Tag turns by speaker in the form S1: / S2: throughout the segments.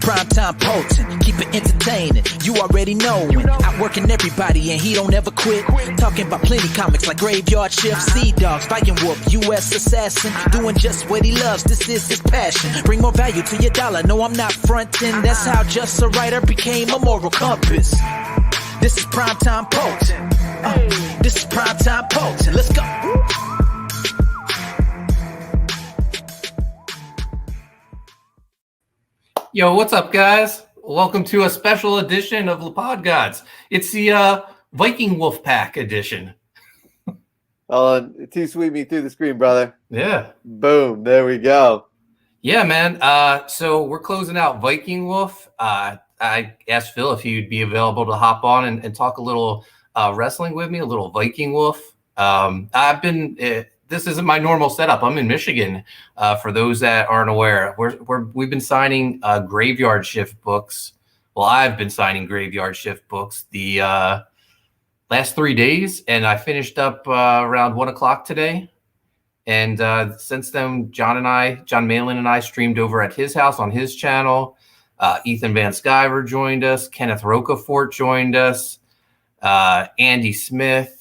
S1: primetime Poulton, keep it entertaining. You already knowin', outworking everybody and he don't ever quit. Talking about plenty comics like Graveyard Shift, Sea Dogs, Viking Wolf, U.S. Assassin, doing just what he loves. This is his passion. Bring more value to your dollar. No, I'm not frontin'. That's how just a writer became a moral compass. This is primetime Poulton. This is primetime Poulton. Let's go.
S2: Yo, what's up, guys? Welcome to a special edition of the Pod Gods. It's the Viking Wolf Pack edition.
S3: Oh, too sweet me through the screen, brother.
S2: Yeah.
S3: Boom. There we go.
S2: Yeah, man. So we're closing out Viking Wolf. I asked Phil if he'd be available to hop on and talk a little wrestling with me, a little Viking Wolf. This isn't my normal setup. I'm in Michigan. For those that aren't aware, we've been signing Graveyard Shift books. Well, I've been signing Graveyard Shift books the last 3 days, and I finished up around 1 o'clock today. And since then, John Malin and I streamed over at his house on his channel. Ethan Van Sciver joined us. Kenneth Rocafort joined us. Andy Smith.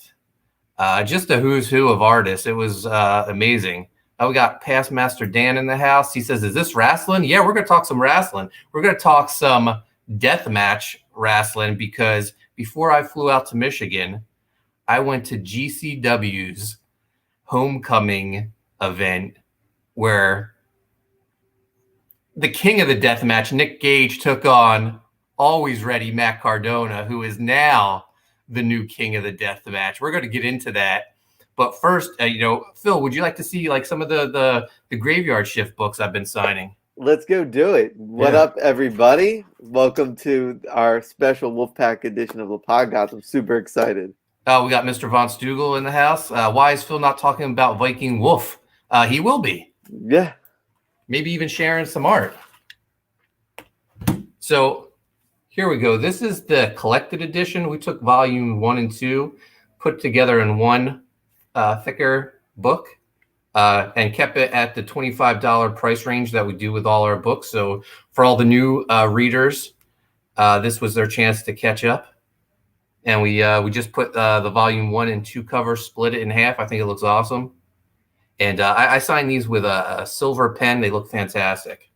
S2: Just a who's who of artists. It was amazing. We got Past Master Dan in the house. He says, is this wrestling? Yeah, we're going to talk some wrestling. We're going to talk some deathmatch wrestling because before I flew out to Michigan, I went to GCW's homecoming event where the king of the deathmatch, Nick Gage, took on always ready Matt Cardona, who is now the new king of the deathmatch. We're going to get into that. But first, Phil, would you like to see like some of the Graveyard Shift books I've been signing?
S3: Let's go do it. What up, everybody? Welcome to our special Wolfpack edition of the podcast. I'm super excited.
S2: We got Mr. Von Stugel in the house. Why is Phil not talking about Viking Wolf? He will be.
S3: Yeah.
S2: Maybe even sharing some art. So here we go. This is the collected edition. We took volume 1 and 2, put together in one thicker book, and kept it at the $25 price range that we do with all our books. So for all the new readers, this was their chance to catch up. And we just put the volume 1 and 2 cover, split it in half. I think it looks awesome. And I signed these with a silver pen. They look fantastic.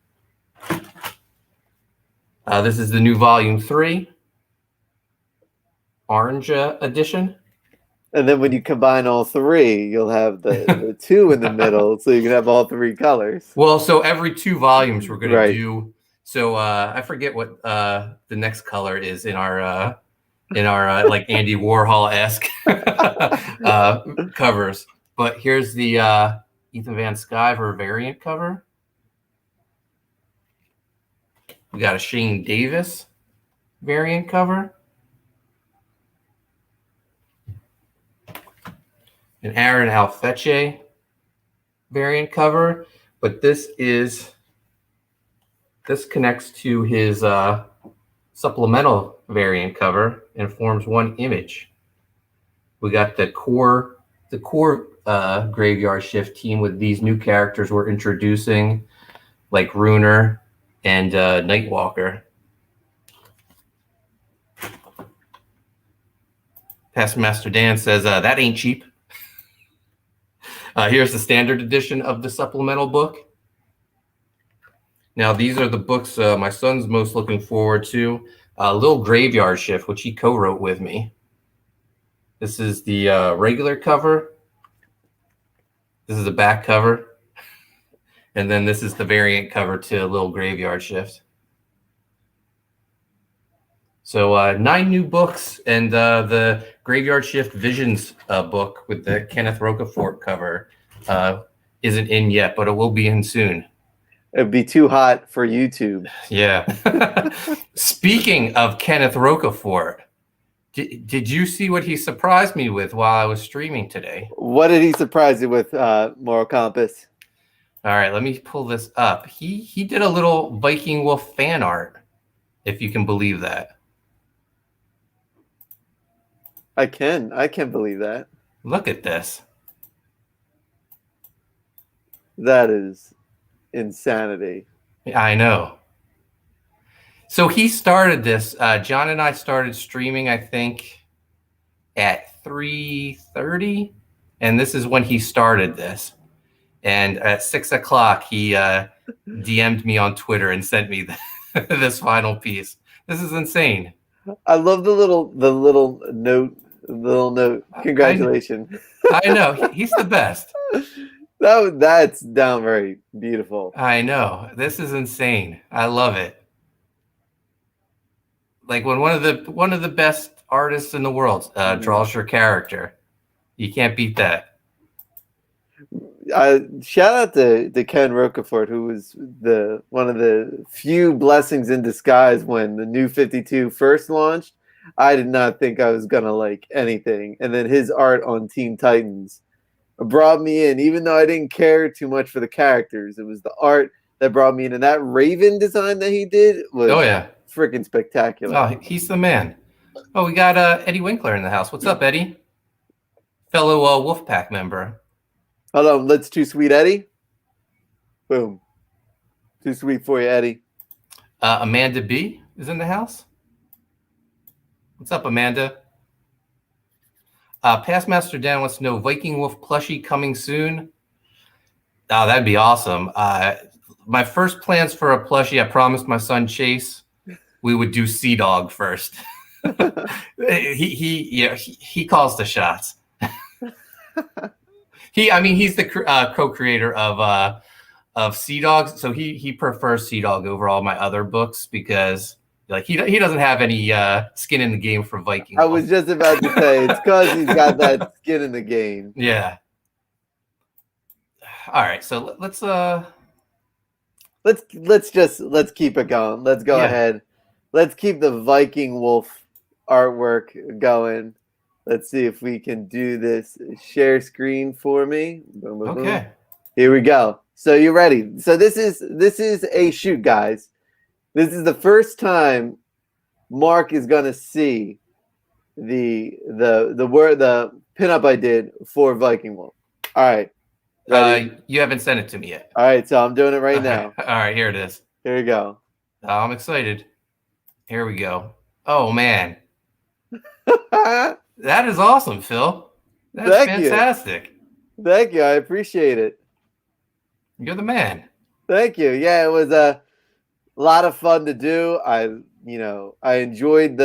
S2: This is the new volume 3, orange edition.
S3: And then when you combine all three, you'll have the 2 in the middle, so you can have all 3 colors.
S2: Well, so every 2 volumes we're going to do. So I forget what the next color is in our like Andy Warhol-esque covers. But here's the Ethan Van Sciver variant cover. We got a Shane Davis variant cover. An Aaron Alfeche variant cover. But this connects to his supplemental variant cover and forms one image. We got the core Graveyard Shift team with these new characters we're introducing, like Runer and Nightwalker. Past Master Dan says, that ain't cheap. Here's the standard edition of the supplemental book. Now, these are the books my son's most looking forward to. Little Graveyard Shift, which he co-wrote with me. This is the regular cover. This is the back cover. And then this is the variant cover to Little Graveyard Shift. So 9 new books, and the Graveyard Shift Visions book with the Kenneth Rocafort cover isn't in yet, but it will be in soon.
S3: It'd be too hot for YouTube.
S2: Yeah. Speaking of Kenneth Rocafort, did you see what he surprised me with while I was streaming today?
S3: What did he surprise you with, Moral Compass?
S2: All right, let me pull this up. He did a little Viking Wolf fan art, if you can believe that.
S3: I can believe that.
S2: Look at this.
S3: That is insanity.
S2: I know. So he started this. John and I started streaming, I think, at 3:30, and this is when he started this. And at 6 o'clock, he DM'd me on Twitter and sent me this final piece. This is insane.
S3: I love the little note. Congratulations.
S2: I know. He's the best.
S3: That's downright beautiful.
S2: I know. This is insane. I love it. Like when one of the best artists in the world draws your character. You can't beat that.
S3: Shout out to Ken Rocafort, who was one of the few blessings in disguise when the New 52 first launched. I did not think I was gonna like anything, and then his art on Teen Titans brought me in, even though I didn't care too much for the characters. It was the art that brought me in, and that Raven design that he did was freaking spectacular.
S2: Oh, he's the man. Oh, we got Eddie Winkler in the house. What's up, Eddie? Fellow Wolfpack member.
S3: Hold on, let's Too Sweet Eddie. Boom. Too sweet for you, Eddie.
S2: Amanda B is in the house. What's up, Amanda? Passmaster Dan wants to know, Viking Wolf plushie coming soon? Oh, that'd be awesome. My first plans for a plushie, I promised my son Chase we would do Sea Dog first. he calls the shots. He's the co-creator of Sea Dogs, so he prefers Sea Dog over all my other books because like he doesn't have any skin in the game for Viking.
S3: I was just about to say it's because he's got that skin in the game.
S2: Yeah. All right, so let's
S3: keep it going. Let's go ahead. Let's keep the Viking Wolf artwork going. Let's see if we can do this. Share screen for me. Boom, boom,
S2: okay.
S3: Boom. Here we go. So you're ready. So this is a shoot, guys. This is the first time Mark is gonna see the pinup I did for Viking Wolf. All right. Ready?
S2: You haven't sent it to me yet.
S3: All right, so I'm doing it right now.
S2: All right, here it is.
S3: Here we go.
S2: I'm excited. Here we go. Oh man. That is awesome, Phil. That's fantastic.
S3: Thank you. I appreciate it.
S2: You're the man.
S3: Thank you. Yeah, it was a lot of fun to do. I enjoyed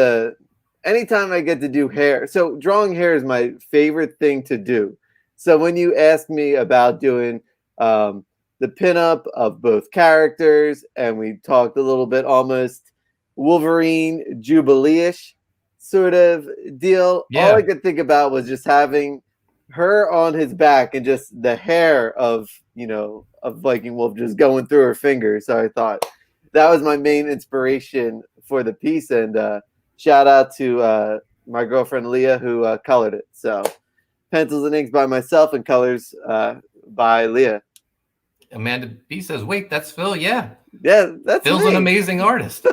S3: anytime I get to do hair. So drawing hair is my favorite thing to do. So when you asked me about doing the pinup of both characters, and we talked a little bit almost Wolverine Jubilee-ish sort of deal, all I could think about was just having her on his back and just the hair of Viking Wolf just going through her fingers. So I thought that was my main inspiration for the piece. And shout out to my girlfriend Leah who colored it. So pencils and inks by myself and colors by Leah.
S2: Amanda B says, "Wait, that's Phil." Yeah,
S3: that's
S2: Phil's
S3: me.
S2: An amazing artist.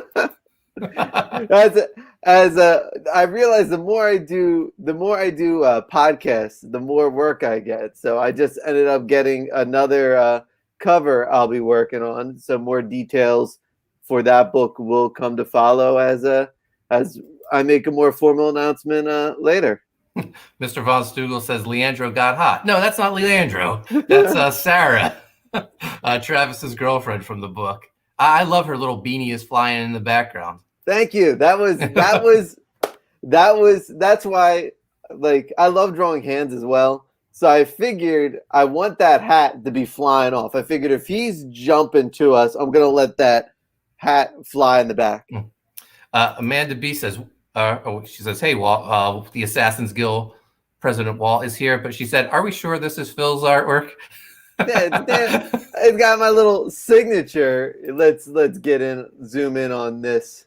S3: As I realize the more I do podcasts, the more work I get. So I just ended up getting another cover I'll be working on. So more details for that book will come to follow as I make a more formal announcement later.
S2: Mr. Von Stugel says Leandro got hot. No, that's not Leandro. That's Sarah, Travis's girlfriend from the book. I love her little beanie is flying in the background.
S3: Thank you. That's why, like, I love drawing hands as well. So I figured I want that hat to be flying off. I figured if he's jumping to us, I'm going to let that hat fly in the back.
S2: Amanda B says, she says, "Hey, Walt, the Assassin's Guild President Walt is here." But she said, "Are we sure this is Phil's artwork?"
S3: It's got my little signature. Let's zoom in on this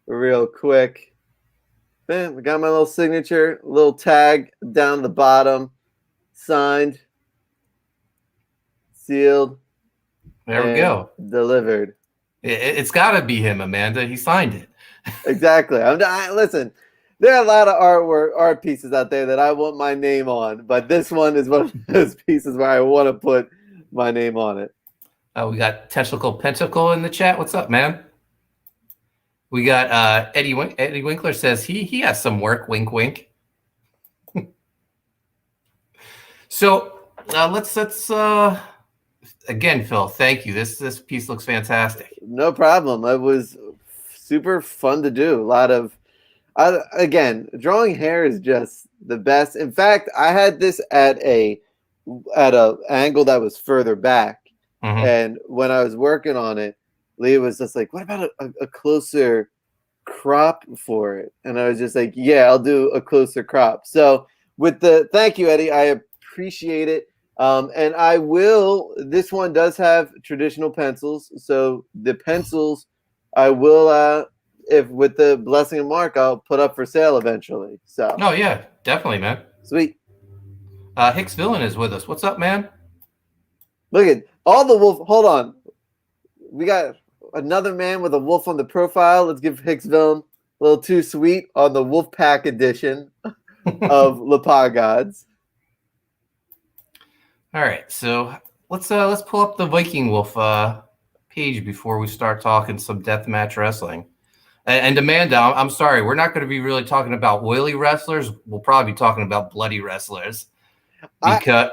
S3: real quick. Bam, I got my little signature, little tag down the bottom, signed, sealed.
S2: There we go.
S3: Delivered.
S2: It's got to be him, Amanda. He signed it.
S3: Exactly. Listen, there are a lot of art pieces out there that I want my name on, but this one is one of those pieces where I want to put my name on it.
S2: We got Tentacle Pentacle in the chat. What's up, man? We got Eddie Winkler says he has some work. Wink, wink. So let's again, Phil. Thank you. This piece looks fantastic.
S3: No problem. It was super fun to do. A lot of again, drawing hair is just the best. In fact, I had this at a angle that was further back, and when I was working on it, Leah was just like, "What about a closer crop for it?" And I was just like, "Yeah, I'll do a closer crop." So thank you, Eddie. I appreciate it. And I will. This one does have traditional pencils, so the pencils I will. If with the blessing of Mark, I'll put up for sale eventually. So.
S2: Oh yeah, definitely, man.
S3: Sweet.
S2: Hicks Villain is with us. What's up, man?
S3: Look at all the wolf. Hold on. We got another man with a wolf on the profile. Let's give Hicks Villain a little too sweet on the wolf pack edition of Lepa Gods.
S2: All right, so let's pull up the Viking Wolf page before we start talking some deathmatch wrestling. And Amanda, I'm sorry, we're not going to be really talking about oily wrestlers. We'll probably be talking about bloody wrestlers. Because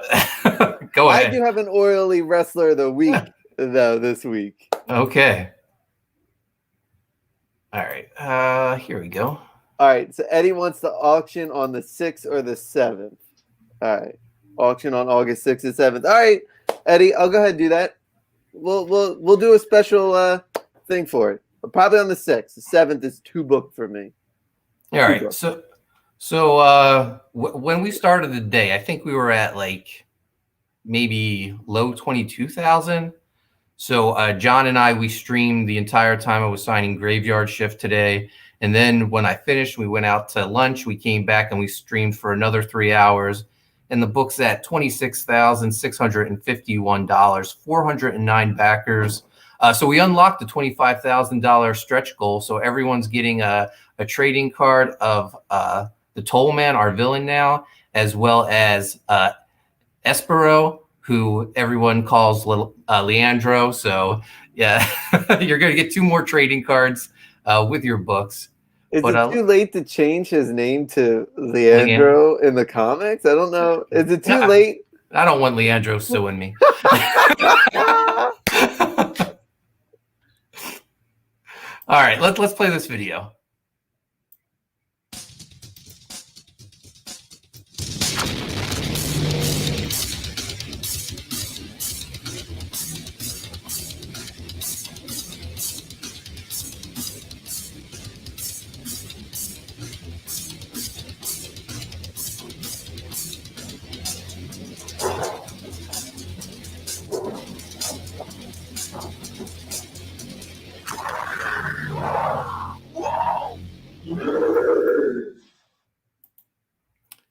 S2: go ahead.
S3: I do have an oily wrestler of the week though this week.
S2: Okay. All right. Here we go.
S3: All right. So Eddie wants to auction on the 6th or the 7th. All right. Auction on August 6th and 7th. All right, Eddie, I'll go ahead and do that. We'll do a special thing for it. Probably on the 6th. The 7th is too booked for me.
S2: All right. So when we started the day, I think we were at like maybe low 22,000. So John and I, we streamed the entire time I was signing Graveyard Shift today. And then when I finished, we went out to lunch. We came back and we streamed for another 3 hours. And the book's at $26,651, 409 backers. So we unlocked the $25,000 stretch goal. So everyone's getting a trading card of the Toll Man, our villain now, as well as Espero, who everyone calls Leandro. So yeah, you're going to get 2 more trading cards with your books.
S3: Is it too late to change his name to Leandro in the comics? I don't know. Is it too late?
S2: I don't want Leandro suing me. All right, let's play this video.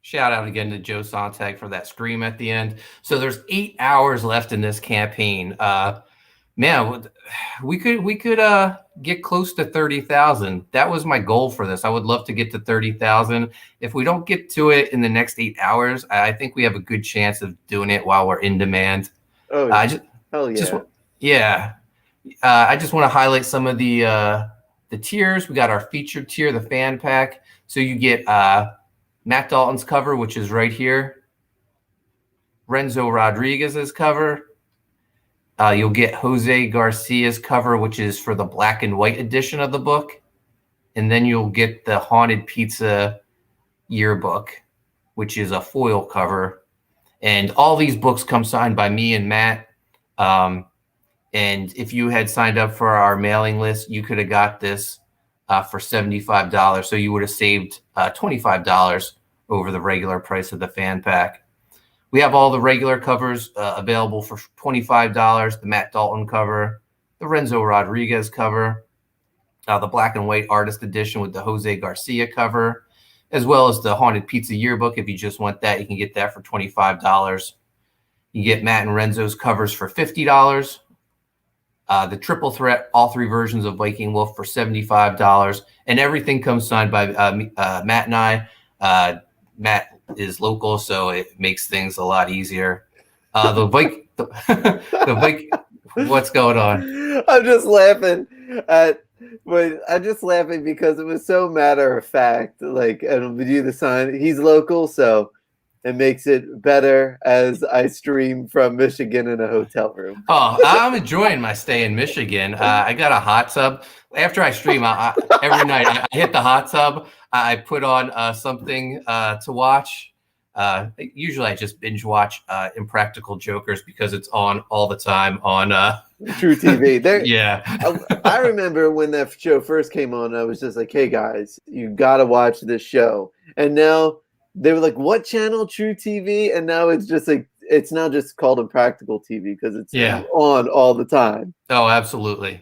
S2: Shout out again to Joe Sontag for that scream at the end. So there's 8 hours left in this campaign. Man, we could get close to 30,000. That was my goal for this. I would love to get to 30,000. If we don't get to it in the next 8 hours, I think we have a good chance of doing it while we're in demand.
S3: Oh, hell yeah.
S2: I just want to highlight some of the tiers. We got our featured tier, the fan pack. So you get Matt Dalton's cover, which is right here. Renzo Rodriguez's cover. You'll get Jose Garcia's cover, which is for the black and white edition of the book. And then you'll get the Haunted Pizza yearbook, which is a foil cover. And all these books come signed by me and Matt. And if you had signed up for our mailing list, you could have got this for $75. So you would have saved $25 over the regular price of the fan pack. We have all the regular covers available for $25. The Matt Dalton cover, the Renzo Rodriguez cover, the black and white artist edition with the Jose Garcia cover, as well as the Haunted Pizza yearbook. If you just want that, you can get that for $25. You get Matt and Renzo's covers for $50. The triple threat, all 3 versions of Viking Wolf for $75. And everything comes signed by Matt and I. Matt is local, so it makes things a lot easier. The Viking, what's going on?
S3: I'm just laughing at But I'm just laughing because it was so matter of fact. Like, and we do the sign. He's local, so it makes it better as I stream from Michigan in a hotel room.
S2: Oh, I'm enjoying my stay in Michigan. I got a hot tub. After I stream, every night I hit the hot tub. I put on something to watch. Usually I just binge watch Impractical Jokers because it's on all the time on
S3: True TV. There,
S2: yeah.
S3: I remember when that show first came on, I was just like, "Hey guys, you gotta watch this show." And now they were like, "What channel? True TV?" And now it's just like it's now just called Impractical TV because it's
S2: Yeah.
S3: on all the time.
S2: Oh, absolutely.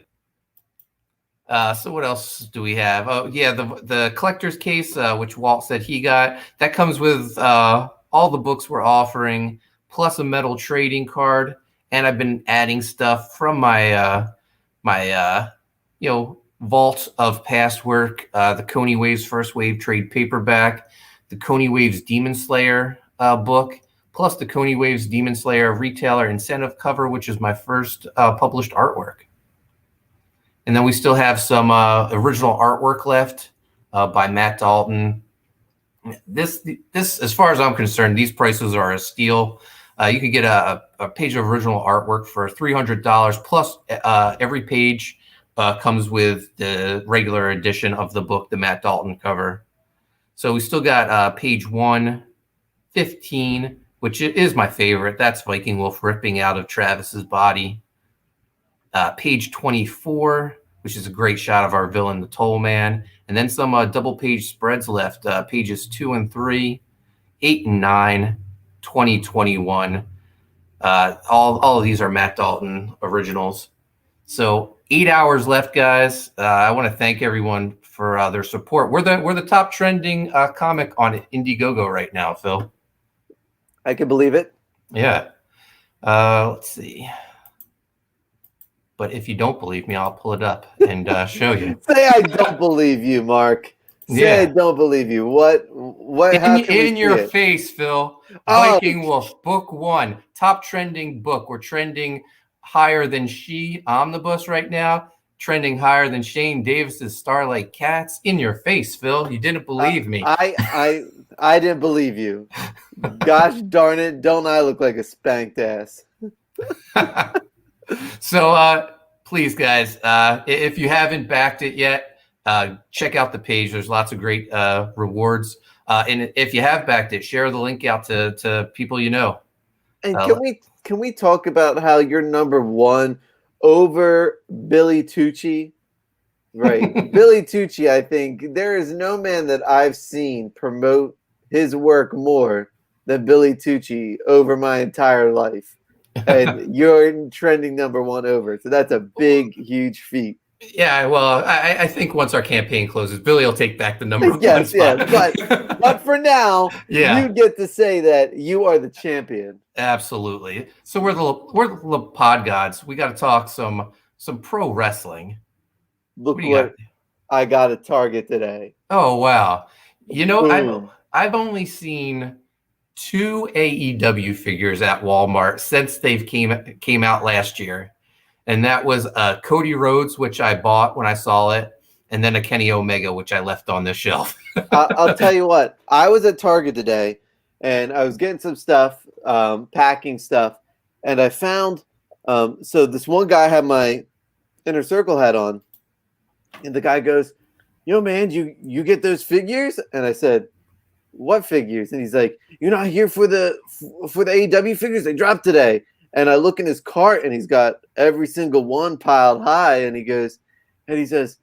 S2: So what else do we have? Oh, yeah, the collector's case, which Walt said he got. That comes with all the books we're offering, plus a metal trading card. And I've been adding stuff from my vault of past work. The Coney Waves First Wave trade paperback, the Coney Waves Demon Slayer book, plus the Coney Waves Demon Slayer retailer incentive cover, which is my first published artwork. And then we still have some original artwork left by Matt Dalton. This, as far as I'm concerned, these prices are a steal. You can get a page of original artwork for $300 plus every page comes with the regular edition of the book, the Matt Dalton cover. So we still got page 115, which is my favorite. That's Viking Wolf ripping out of Travis's body. Page 24, which is a great shot of our villain, the Toll Man. And then some double page spreads left, pages 2 and 3, 8 and 9, 20, 21. All of these are Matt Dalton originals. So 8 hours left, guys. I want to thank everyone for their support. We're the top trending comic on Indiegogo right now, Phil.
S3: I can believe it.
S2: Yeah. Let's see. But if you don't believe me, I'll pull it up and show you.
S3: Say I don't believe you, Mark. Say I don't believe you. What?
S2: In your face, Phil. Viking Wolf, book 1, top trending book. We're trending higher than She Omnibus right now. Trending higher than Shane Davis's Starlight Cats. In your face, Phil. You didn't believe me.
S3: I didn't believe you. Gosh darn it! Don't I look like a spanked ass?
S2: So please, guys, if you haven't backed it yet, check out the page. There's lots of great rewards. And if you have backed it, share the link out to people you know.
S3: And can we talk about how you're number 1 over Billy Tucci? Right. Billy Tucci, I think there is no man that I've seen promote his work more than Billy Tucci over my entire life. And you're trending number 1 over. So that's a big, huge feat.
S2: Yeah, well, I think once our campaign closes, Billy will take back the number 1 spot.
S3: Yes, but for now, you get to say that you are the champion.
S2: Absolutely. So we're the pod gods. We got to talk some pro wrestling.
S3: Look what I got a Target today.
S2: Oh wow! You know, I've only seen 2 AEW figures at Walmart since they've came out last year, and that was Cody Rhodes, which I bought when I saw it, and then a Kenny Omega, which I left on the shelf.
S3: I'll tell you what. I was at Target today, and I was getting some stuff, packing stuff, and I found so this one guy had my Inner Circle hat on, and the guy goes, "Yo, man, you get those figures?" And I said, "What figures?" And he's like, "You're not here for the AEW figures? They dropped today." And I look in his cart, and he's got every single one piled high. And he says,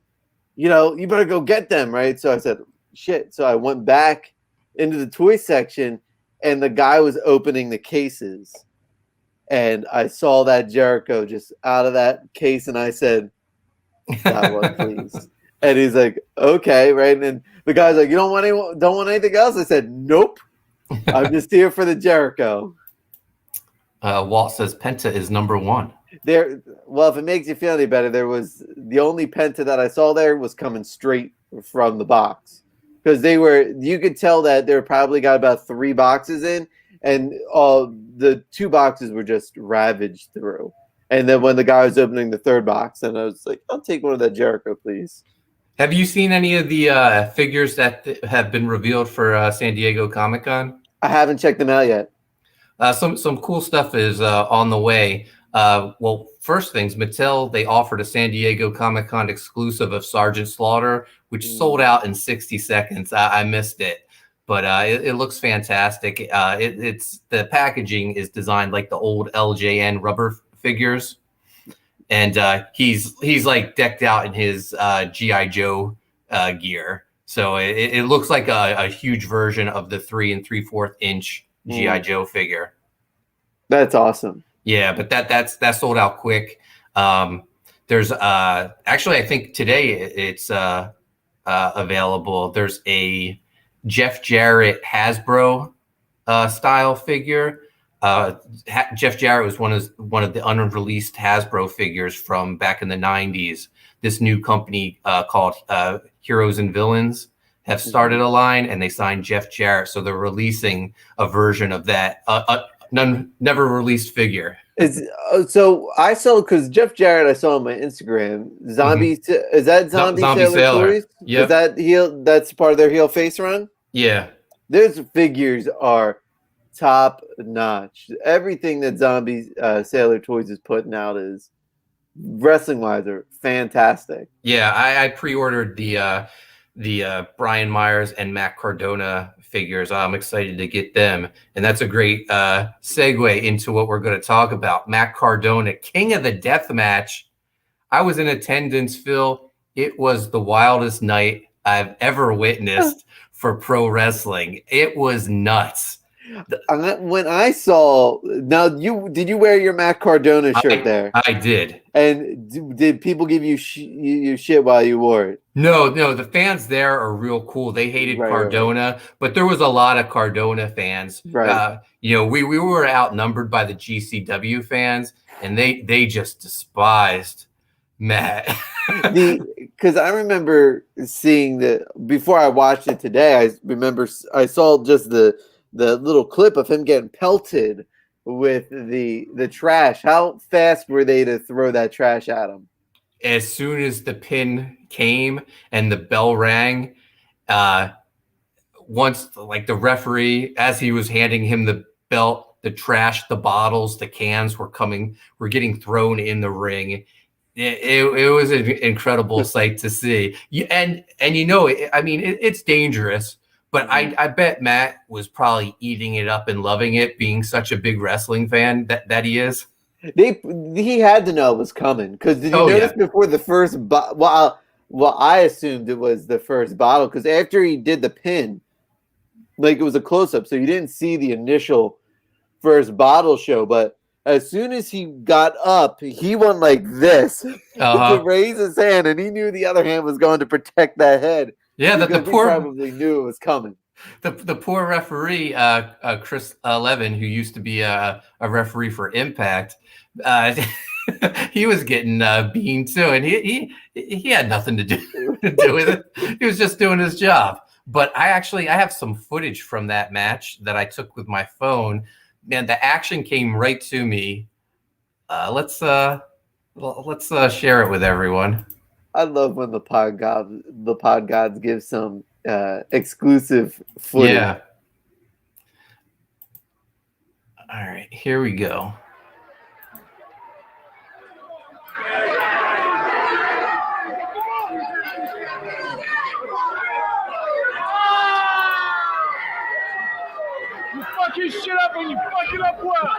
S3: "You know, you better go get them, right?" So I said, "Shit." So I went back into the toy section, and the guy was opening the cases, and I saw that Jericho just out of that case, and I said, "That one, please." And he's like, "Okay, right." And the guy's like, "You don't want anything else?" I said, "Nope. I'm just here for the Jericho."
S2: Walt says Penta is number 1.
S3: Well, if it makes you feel any better, the only Penta that I saw there was coming straight from the box, because you could tell that they probably got about 3 boxes in, and all the 2 boxes were just ravaged through. And then when the guy was opening the third box, and I was like, I'll take one of that Jericho, please.
S2: Have you seen any of the figures that have been revealed for San Diego Comic-Con?
S3: I haven't checked them out yet.
S2: Some cool stuff is on the way. Well, first things, Mattel, they offered a San Diego Comic-Con exclusive of Sergeant Slaughter, which sold out in 60 seconds. I missed it, but it looks fantastic. It's the packaging is designed like the old LJN rubber figures, and he's like decked out in his GI Joe gear. So it looks like a huge version of the 3 3/4 inch GI Joe figure.
S3: That's awesome.
S2: Yeah, but that sold out quick. There's actually, I think today it's available. There's a Jeff Jarrett Hasbro style figure. Jeff Jarrett was one of the unreleased Hasbro figures from back in the 90s. This new company called Heroes and Villains have started a line, and they signed Jeff Jarrett, so they're releasing a version of that never released figure.
S3: So I saw, because Jeff Jarrett, I saw on my Instagram. Zombie is that Zombie Sailor Toys?
S2: Yep.
S3: Is that heel? That's part of their heel face run.
S2: Yeah,
S3: those figures are top notch. Everything that Zombie Sailor Toys is putting out is wrestling wise are fantastic.
S2: Yeah, I pre-ordered the Brian Myers and Matt Cardona figures. I'm excited to get them, and that's a great segue into what we're going to talk about. Matt Cardona, king of the deathmatch. I was in attendance, Phil. It was the wildest night I've ever witnessed for pro wrestling. It was nuts.
S3: When I saw, did you wear your Matt Cardona shirt there?
S2: I did.
S3: And did people give you shit while you wore it?
S2: No, the fans there are real cool. They hated Cardona, but there was a lot of Cardona fans.
S3: Right.
S2: We were outnumbered by the GCW fans, and they just despised Matt.
S3: Because I remember seeing before I watched it today. I saw just the little clip of him getting pelted with the trash. How fast were they to throw that trash at him?
S2: As soon as the pin came and the bell rang, once like the referee, as he was handing him the belt, the trash, the bottles, the cans were getting thrown in the ring. It was an incredible sight to see. It's dangerous. But I bet Matt was probably eating it up and loving it, being such a big wrestling fan that he is.
S3: He had to know it was coming, because did you notice before the first well, I assumed it was the first bottle, because after he did the pin, like it was a close-up, so you didn't see the initial first bottle show, but as soon as he got up, he went like this to raise his hand, and he knew the other hand was going to protect that head.
S2: Yeah, the poor
S3: probably knew it was coming.
S2: The poor referee, Chris Levin, who used to be a referee for Impact, he was getting beaten too, and he had nothing to do with it. He was just doing his job. But I have some footage from that match that I took with my phone. Man, the action came right to me. Let's share it with everyone.
S3: I love when the pod gods give some exclusive footage.
S2: Yeah. All right, here we go.
S4: You fuck your shit up and you fuck it up well.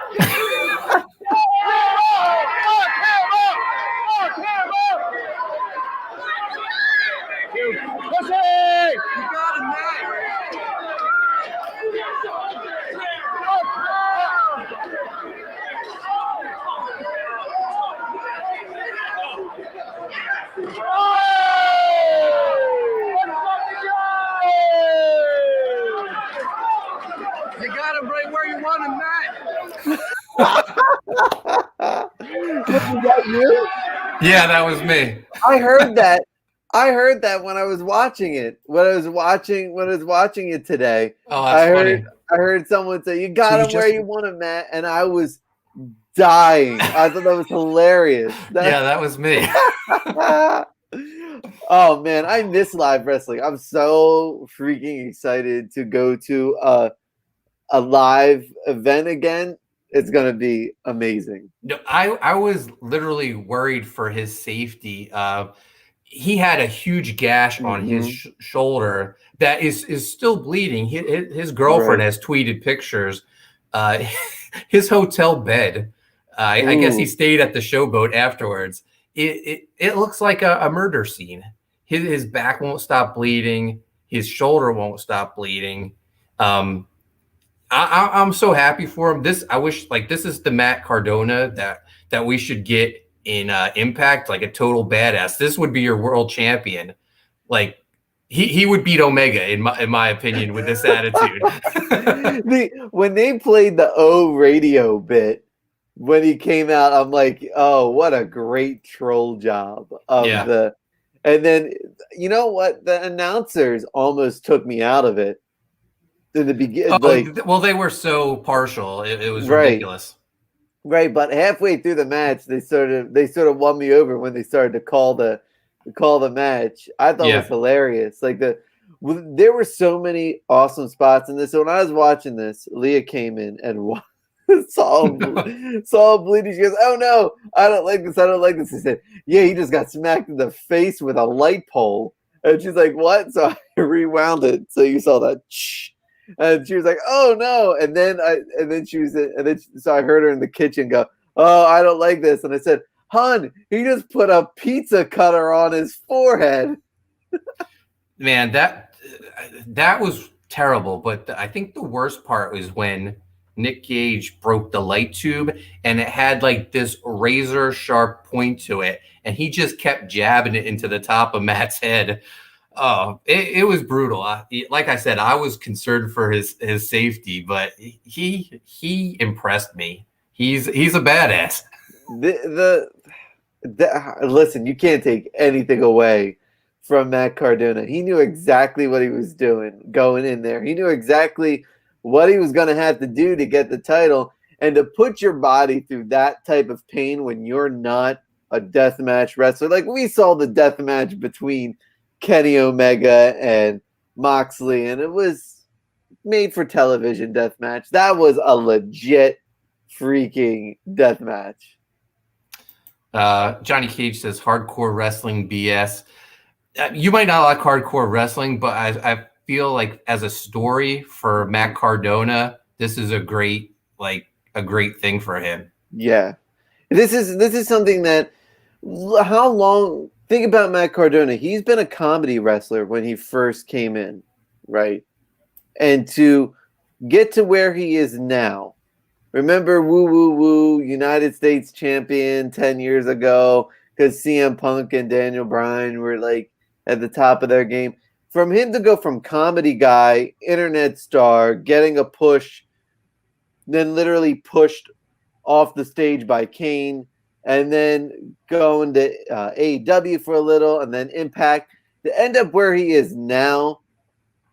S4: Pussy! You got him, Matt. You got him right where you want him, Matt.
S3: Was that you?
S2: Yeah, that was me.
S3: I heard that. When I was watching it. When I was watching it today.
S2: Oh, that's funny.
S3: I heard someone say, "You got him where you want him, Matt," and I was dying. I thought that was hilarious.
S2: Yeah, that was me.
S3: Oh man, I miss live wrestling. I'm so freaking excited to go to a live event again. It's gonna be amazing.
S2: No, I was literally worried for his safety. He had a huge gash on his shoulder that is still bleeding. His girlfriend
S3: Right.
S2: has tweeted pictures. Uh, his hotel bed. I guess he
S3: Ooh.
S2: stayed at the showboat afterwards. It looks like a murder scene. His back won't stop bleeding. His shoulder won't stop bleeding. I'm so happy for him. I wish this is the Matt Cardona that we should get in Impact, like a total badass. This would be your world champion. Like he would beat Omega in my opinion with this attitude.
S3: When they played the O radio bit when he came out, I'm like, oh, what a great troll job of
S2: Yeah.
S3: and then you know what? The announcers almost took me out of it in the beginning.
S2: Well, they were so partial. It was
S3: Right.
S2: ridiculous.
S3: Right, but halfway through the match, they sort of won me over when they started to call the match. I thought it was hilarious. Like there were so many awesome spots in this. So when I was watching this, Leah came in and saw him bleeding. She goes, "Oh no, I don't like this. I don't like this." He said, "Yeah, he just got smacked in the face with a light pole." And she's like, "What?" So I rewound it. So you saw that. And she was like, "Oh no!" And then so I heard her in the kitchen go, "Oh, I don't like this." And I said, "Hun, he just put a pizza cutter on his forehead."
S2: Man, that was terrible. But I think the worst part was when Nick Gage broke the light tube, and it had like this razor sharp point to it, and he just kept jabbing it into the top of Matt's head. Oh, it was brutal. Like I said, I was concerned for his safety, but he impressed me. He's a badass.
S3: Listen, you can't take anything away from Matt Cardona. He knew exactly what he was doing going in there. He knew exactly what he was going to have to do to get the title, and to put your body through that type of pain when you're not a deathmatch wrestler. Like we saw the deathmatch between Kenny Omega and Moxley, and it was made for television deathmatch. That was a legit freaking deathmatch.
S2: Johnny Cage says hardcore wrestling BS. You might not like hardcore wrestling, but I feel like as a story for Matt Cardona, this is a great thing for him.
S3: Yeah, this is something that how long. Think about Matt Cardona. He's been a comedy wrestler when he first came in, right? And to get to where he is now, remember Woo Woo Woo, United States champion 10 years ago, because CM Punk and Daniel Bryan were like at the top of their game. From him to go from comedy guy, internet star, getting a push, then literally pushed off the stage by Kane, and then going to AEW for a little, and then Impact, to end up where he is now,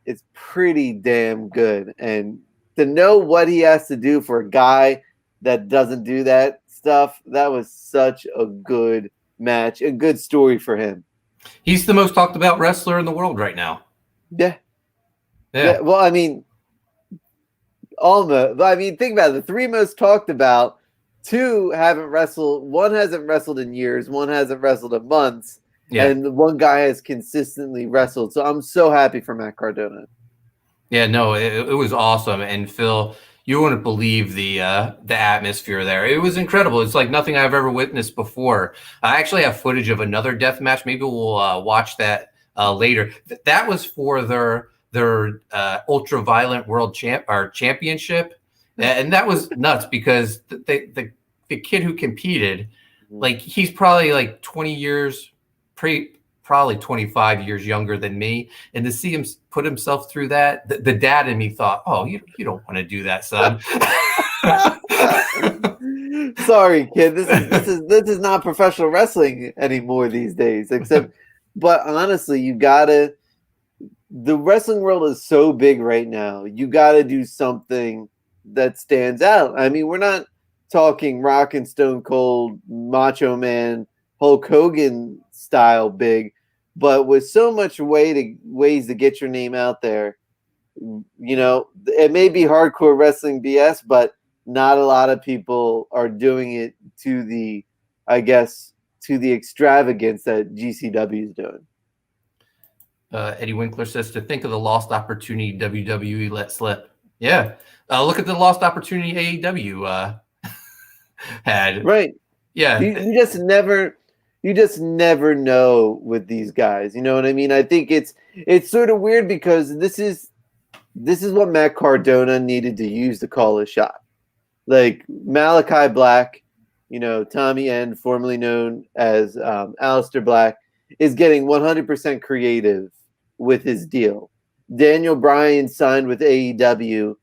S3: it's pretty damn good. And to know what he has to do for a guy that doesn't do that stuff, that was such a good match, a good story for him.
S2: He's the most talked about wrestler in the world right now.
S3: Yeah. Well, I mean, almost. I mean, think about it. The three most talked about, two haven't wrestled. One hasn't wrestled in years. One hasn't wrestled in months. Yeah. And one guy has consistently wrestled. So I'm so happy for Matt Cardona.
S2: Yeah, no, it was awesome. And Phil, you wouldn't believe the atmosphere there. It was incredible. It's like nothing I've ever witnessed before. I actually have footage of another death match. Maybe we'll watch that later. That was for their ultra violent world championship, and that was nuts because the kid who competed, like he's probably like 20 years probably 25 years younger than me, and to see him put himself through that, the dad in me thought, oh, you don't want to do that, son.
S3: Sorry, kid, this is not professional wrestling anymore these days, but honestly, the wrestling world is so big right now, you gotta do something that stands out. I mean, we're not talking Rock and Stone Cold, Macho Man, Hulk Hogan style big, but with so much ways to get your name out there. It may be hardcore wrestling BS, but not a lot of people are doing it to the, I guess, to the extravagance that GCW is doing.
S2: Eddie Winkler says to think of the lost opportunity WWE let slip. Yeah. Look at the lost opportunity AEW had.
S3: Right.
S2: Yeah.
S3: You just never know with these guys. You know what I mean? I think it's sort of weird because this is what Matt Cardona needed to use to call a shot. Like Malachi Black, Tommy N, formerly known as Aleister Black, is getting 100% creative with his deal. Daniel Bryan signed with AEW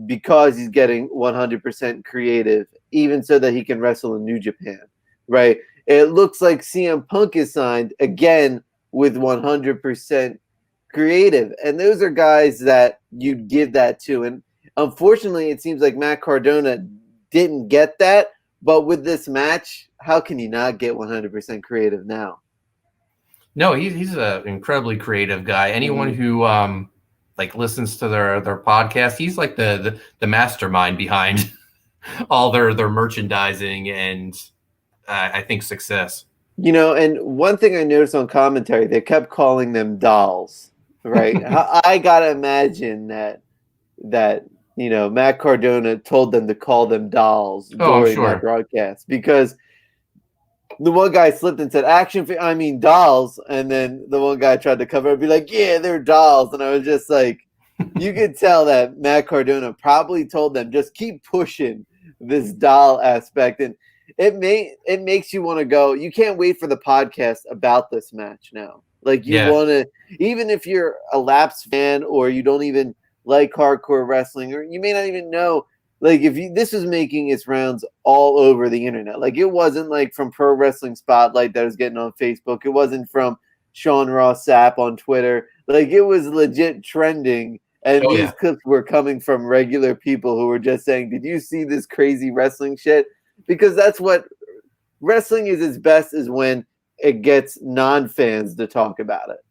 S3: because he's getting 100% creative, even so that he can wrestle in New Japan, right? It looks like CM Punk is signed again with 100% creative. And those are guys that you'd give that to. And unfortunately, it seems like Matt Cardona didn't get that. But with this match, how can you not get 100% creative now?
S2: No, he's an incredibly creative guy. Anyone who listens to their podcast, he's like the mastermind behind all their merchandising and I think success.
S3: And one thing I noticed on commentary, they kept calling them dolls, right? I gotta imagine that Matt Cardona told them to call them dolls during that broadcast, because the one guy slipped and said dolls, and then the one guy tried to cover it and be like, yeah, they're dolls. And I was just like, you could tell that Matt Cardona probably told them, just keep pushing this doll aspect. And it makes you want to go. You can't wait for the podcast about this match now. Like, you want to, even if you're a lapsed fan or you don't even like hardcore wrestling, or you may not even know, like, this was making its rounds all over the internet. Like, it wasn't like from Pro Wrestling Spotlight that was getting on Facebook. It wasn't from Sean Ross Sapp on Twitter. Like, it was legit trending. And these clips were coming from regular people who were just saying, did you see this crazy wrestling shit? Because that's what wrestling is its best, is when it gets non-fans to talk about it.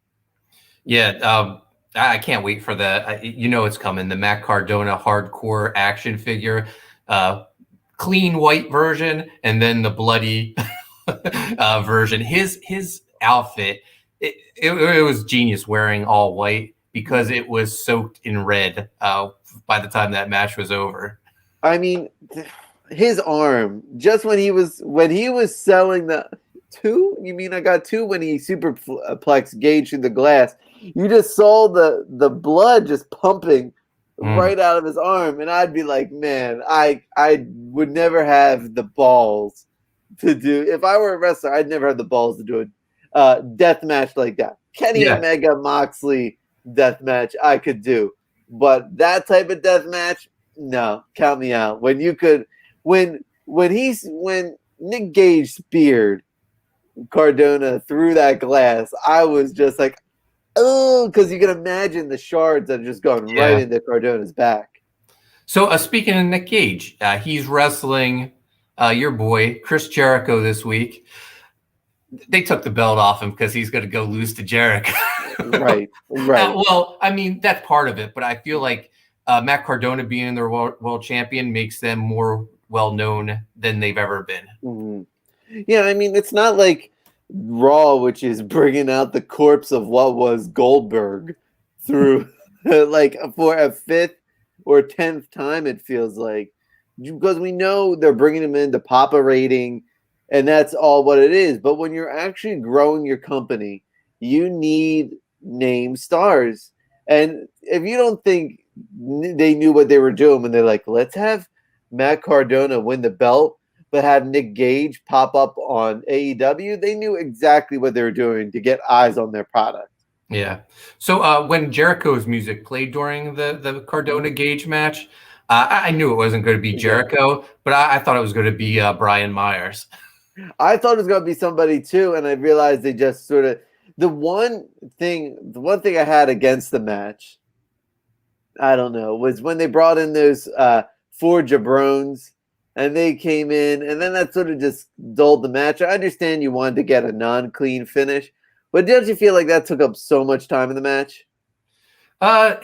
S2: Yeah, I can't wait for that. It's coming. The Matt Cardona hardcore action figure, clean white version, and then the bloody version. His outfit, it was genius, wearing all white, because it was soaked in red by the time that match was over.
S3: I mean, his arm, just when he was selling the two, you mean I got two, when he superplex Gage through the glass, you just saw the blood just pumping right out of his arm. And I'd be like, man, I would never have the balls to do, if I were a wrestler, I'd never have the balls to do a death match like that. Kenny Omega Moxley death match I could do, but that type of death match, no, count me out. When Nick Gage speared Cardona through that glass, I was just like, oh, because you can imagine the shards that are just going right into Cardona's back.
S2: So speaking of Nick Gage, he's wrestling your boy Chris Jericho this week. They took the belt off him because he's going to go lose to Jericho.
S3: Right.
S2: Well, I mean, that's part of it, but I feel like Matt Cardona being their world champion makes them more well-known than they've ever been.
S3: Mm-hmm. Yeah, I mean, it's not like Raw, which is bringing out the corpse of what was Goldberg through like for a 5th or 10th time, it feels like, because we know they're bringing him in to pop a rating, and that's all what it is. But when you're actually growing your company, you need name stars. And if you don't think they knew what they were doing when they're like, let's have Matt Cardona win the belt, but have Nick Gage pop up on AEW, they knew exactly what they were doing to get eyes on their product.
S2: Yeah. So when Jericho's music played during the Cardona Gage match, I knew it wasn't going to be Jericho, but I thought it was going to be Brian Myers.
S3: I thought it was going to be somebody too, and I realized they just sort of, the one thing I had against the match, I don't know, was when they brought in those 4 jabrones and they came in, and then that sort of just dulled the match. I understand you wanted to get a non-clean finish, but don't you feel like that took up so much time in the match?
S2: Uh,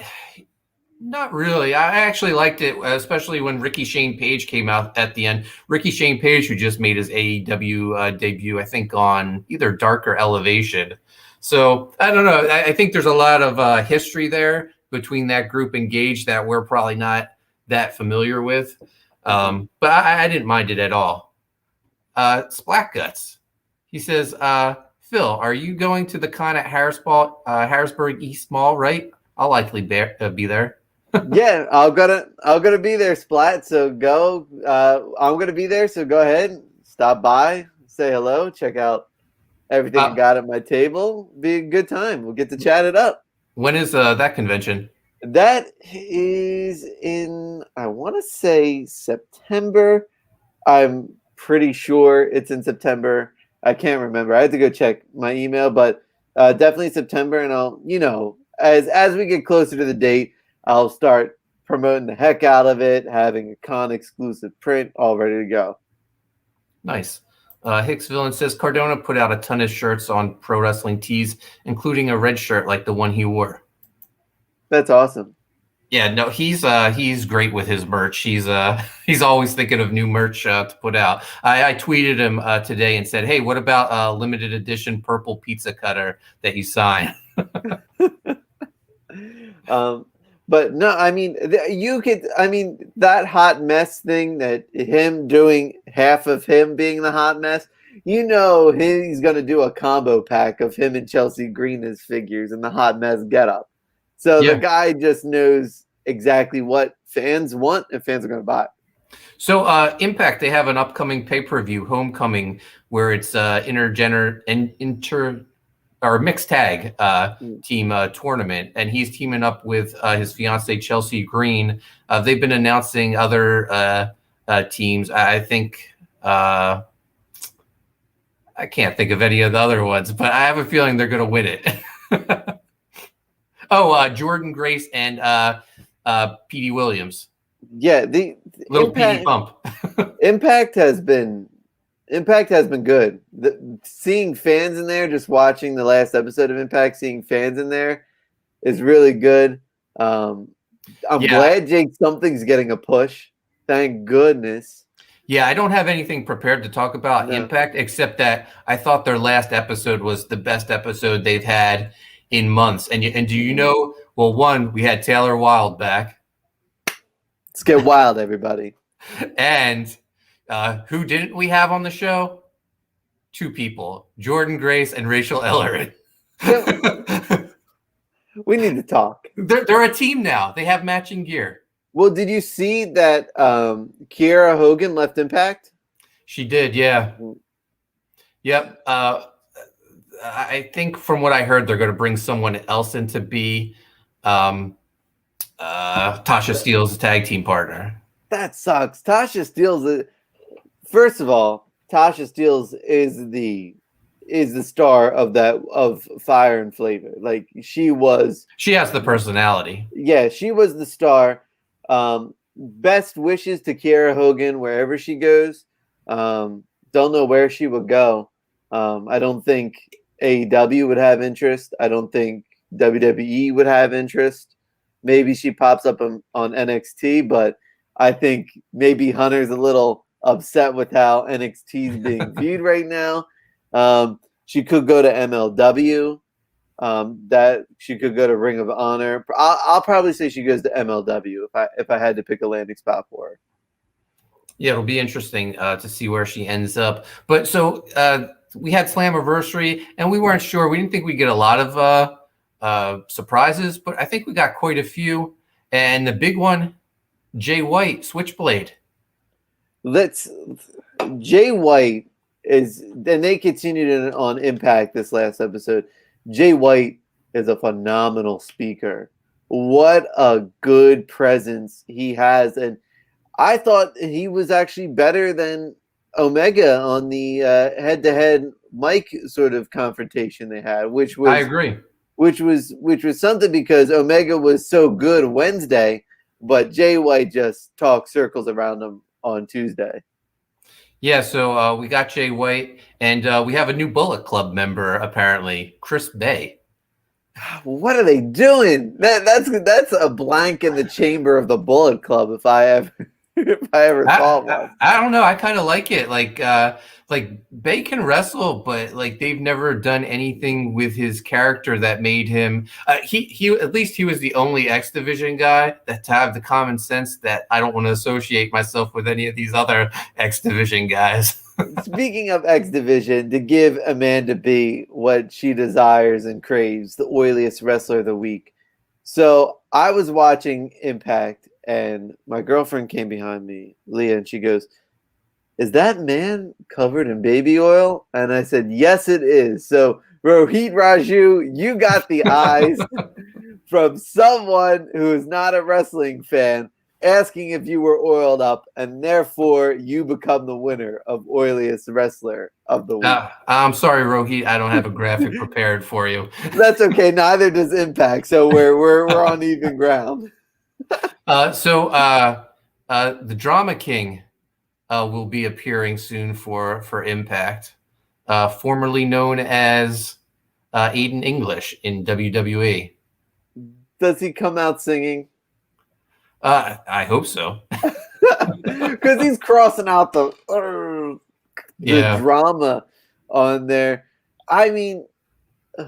S2: Not really. I actually liked it, especially when Ricky Shane Page came out at the end. Ricky Shane Page, who just made his AEW debut, I think, on either Dark or Elevation. So I don't know. I think there's a lot of history there between that group engaged that we're probably not that familiar with. But I didn't mind it at all. Splat Guts. He says, Phil, are you going to the con at Harrisburg East Mall, right? I'll likely be there.
S3: Yeah, I'm gonna be there, Splat. So go. I'm gonna be there. So go ahead, stop by, say hello, check out everything I got at my table. Be a good time. We'll get to chat it up.
S2: When is that convention?
S3: That is in, I want to say September. I'm pretty sure it's in September. I can't remember. I had to go check my email, but definitely September. And I'll, as we get closer to the date, I'll start promoting the heck out of it, having a con exclusive print all ready to go.
S2: Nice. Hicks Villain says Cardona put out a ton of shirts on Pro Wrestling Tees, including a red shirt like the one he wore.
S3: That's awesome.
S2: Yeah, no, he's great with his merch. He's always thinking of new merch to put out. I tweeted him today and said, "Hey, what about a limited edition purple pizza cutter that you signed?"
S3: But no, I mean, that hot mess thing, that him doing half of him being the hot mess, he's going to do a combo pack of him and Chelsea Green as figures and the hot mess getup. So The guy just knows exactly what fans want and fans are going to buy.
S2: So Impact, they have an upcoming pay-per-view, Homecoming, where it's mixed tag team tournament, and he's teaming up with his fiancee Chelsea Green. They've been announcing other teams. I think I can't think of any of the other ones, but I have a feeling they're going to win it. Jordan Grace and Petey Williams.
S3: Yeah, the
S2: little Petey bump.
S3: Impact has been good. Seeing fans in there, just watching the last episode of Impact, seeing fans in there is really good. I'm glad Jake Something's getting a push. Thank goodness.
S2: Yeah, I don't have anything prepared to talk about Impact, except that I thought their last episode was the best episode they've had in months. And do you know, well, one, we had Taylor Wilde back.
S3: Let's get wild, everybody.
S2: And who didn't we have on the show? Two people, Jordan Grace and Rachel Ellery.
S3: We need to talk.
S2: They're a team now. They have matching gear.
S3: Well, did you see that Kiera Hogan left Impact?
S2: She did, yeah. Yep. I think from what I heard, they're going to bring someone else in to be Tasha Steele's tag team partner.
S3: That sucks. Tasha Steele's first of all, Tasha Steele's is the star of Fire and Flavor. Like she has
S2: the personality.
S3: Yeah, she was the star. Best wishes to Kiera Hogan wherever she goes. Don't know where she would go. I don't think AEW would have interest. I don't think WWE would have interest. Maybe she pops up on NXT, but I think maybe Hunter's a little upset with how NXT is being viewed right now. She could go to MLW. That she could go to Ring of Honor. I'll probably say she goes to MLW if I had to pick a landing spot for her.
S2: Yeah, it'll be interesting to see where she ends up. But so we had Slammiversary, and we weren't sure. We didn't think we'd get a lot of surprises, but I think we got quite a few. And the big one, Jay White, Switchblade.
S3: Jay White is, and they continued on Impact this last episode. Jay White is a phenomenal speaker. What a good presence he has. And I thought he was actually better than Omega on the head-to-head mic sort of confrontation they had, which was,
S2: I agree.
S3: Which was something, because Omega was so good Wednesday, but Jay White just talked circles around him on Tuesday.
S2: Yeah, so we got Jay White, and we have a new Bullet Club member, apparently, Chris Bay.
S3: What are they doing? That's a blank in the chamber of the Bullet Club. If I ever thought one.
S2: I don't know. I kind of like it. Like Bay can wrestle, but like they've never done anything with his character that made him. He at least he was the only X Division guy that to have the common sense that I don't want to associate myself with any of these other X Division guys.
S3: Speaking of X Division, to give Amanda B what she desires and craves, the oiliest wrestler of the week. So I was watching Impact, and my girlfriend came behind me, Leah, and she goes, "Is that man covered in baby oil?" And I said, "Yes, it is." So Rohit Raju, you got the eyes from someone who is not a wrestling fan, asking if you were oiled up, and therefore you become the winner of oiliest wrestler of the week.
S2: I'm sorry, Rohit. I don't have a graphic prepared for you.
S3: That's okay. Neither does Impact, so we're on even ground.
S2: The Drama King will be appearing soon for Impact, formerly known as Aiden English in WWE.
S3: Does he come out singing?
S2: I hope so.
S3: Because he's crossing out the drama on there. I mean,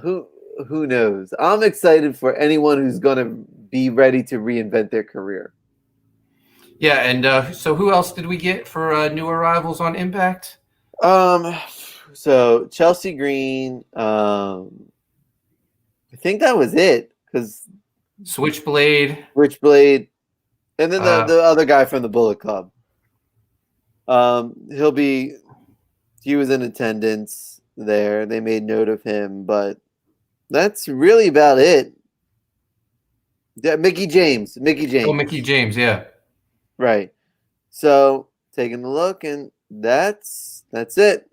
S3: who knows? I'm excited for anyone who's going to be ready to reinvent their career.
S2: Yeah, and so who else did we get for new arrivals on Impact?
S3: So Chelsea Green. I think that was it. Because
S2: Switchblade,
S3: and then the other guy from the Bullet Club. He was in attendance there. They made note of him, but that's really about it. Yeah, Mickey James.
S2: Oh, Mickey James, yeah.
S3: Right. So taking a look, and that's it.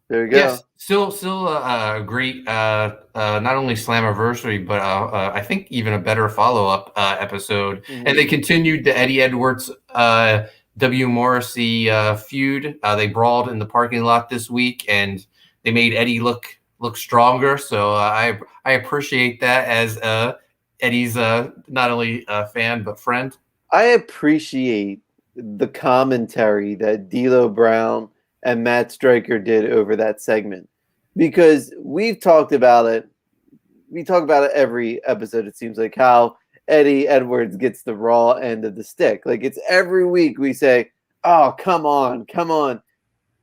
S3: There we go.
S2: Yes, still a great not only Slammiversary, but I think even a better follow-up episode.
S3: Mm-hmm.
S2: And they continued the Eddie Edwards W. Morrissey feud. They brawled in the parking lot this week, and they made Eddie look stronger. So I appreciate that as Eddie's not only a fan but friend.
S3: I appreciate the commentary that D'Lo Brown and Matt Stryker did over that segment, because we've talked about it. We talk about it every episode. It seems like how Eddie Edwards gets the raw end of the stick. Like it's every week we say, "Oh, come on."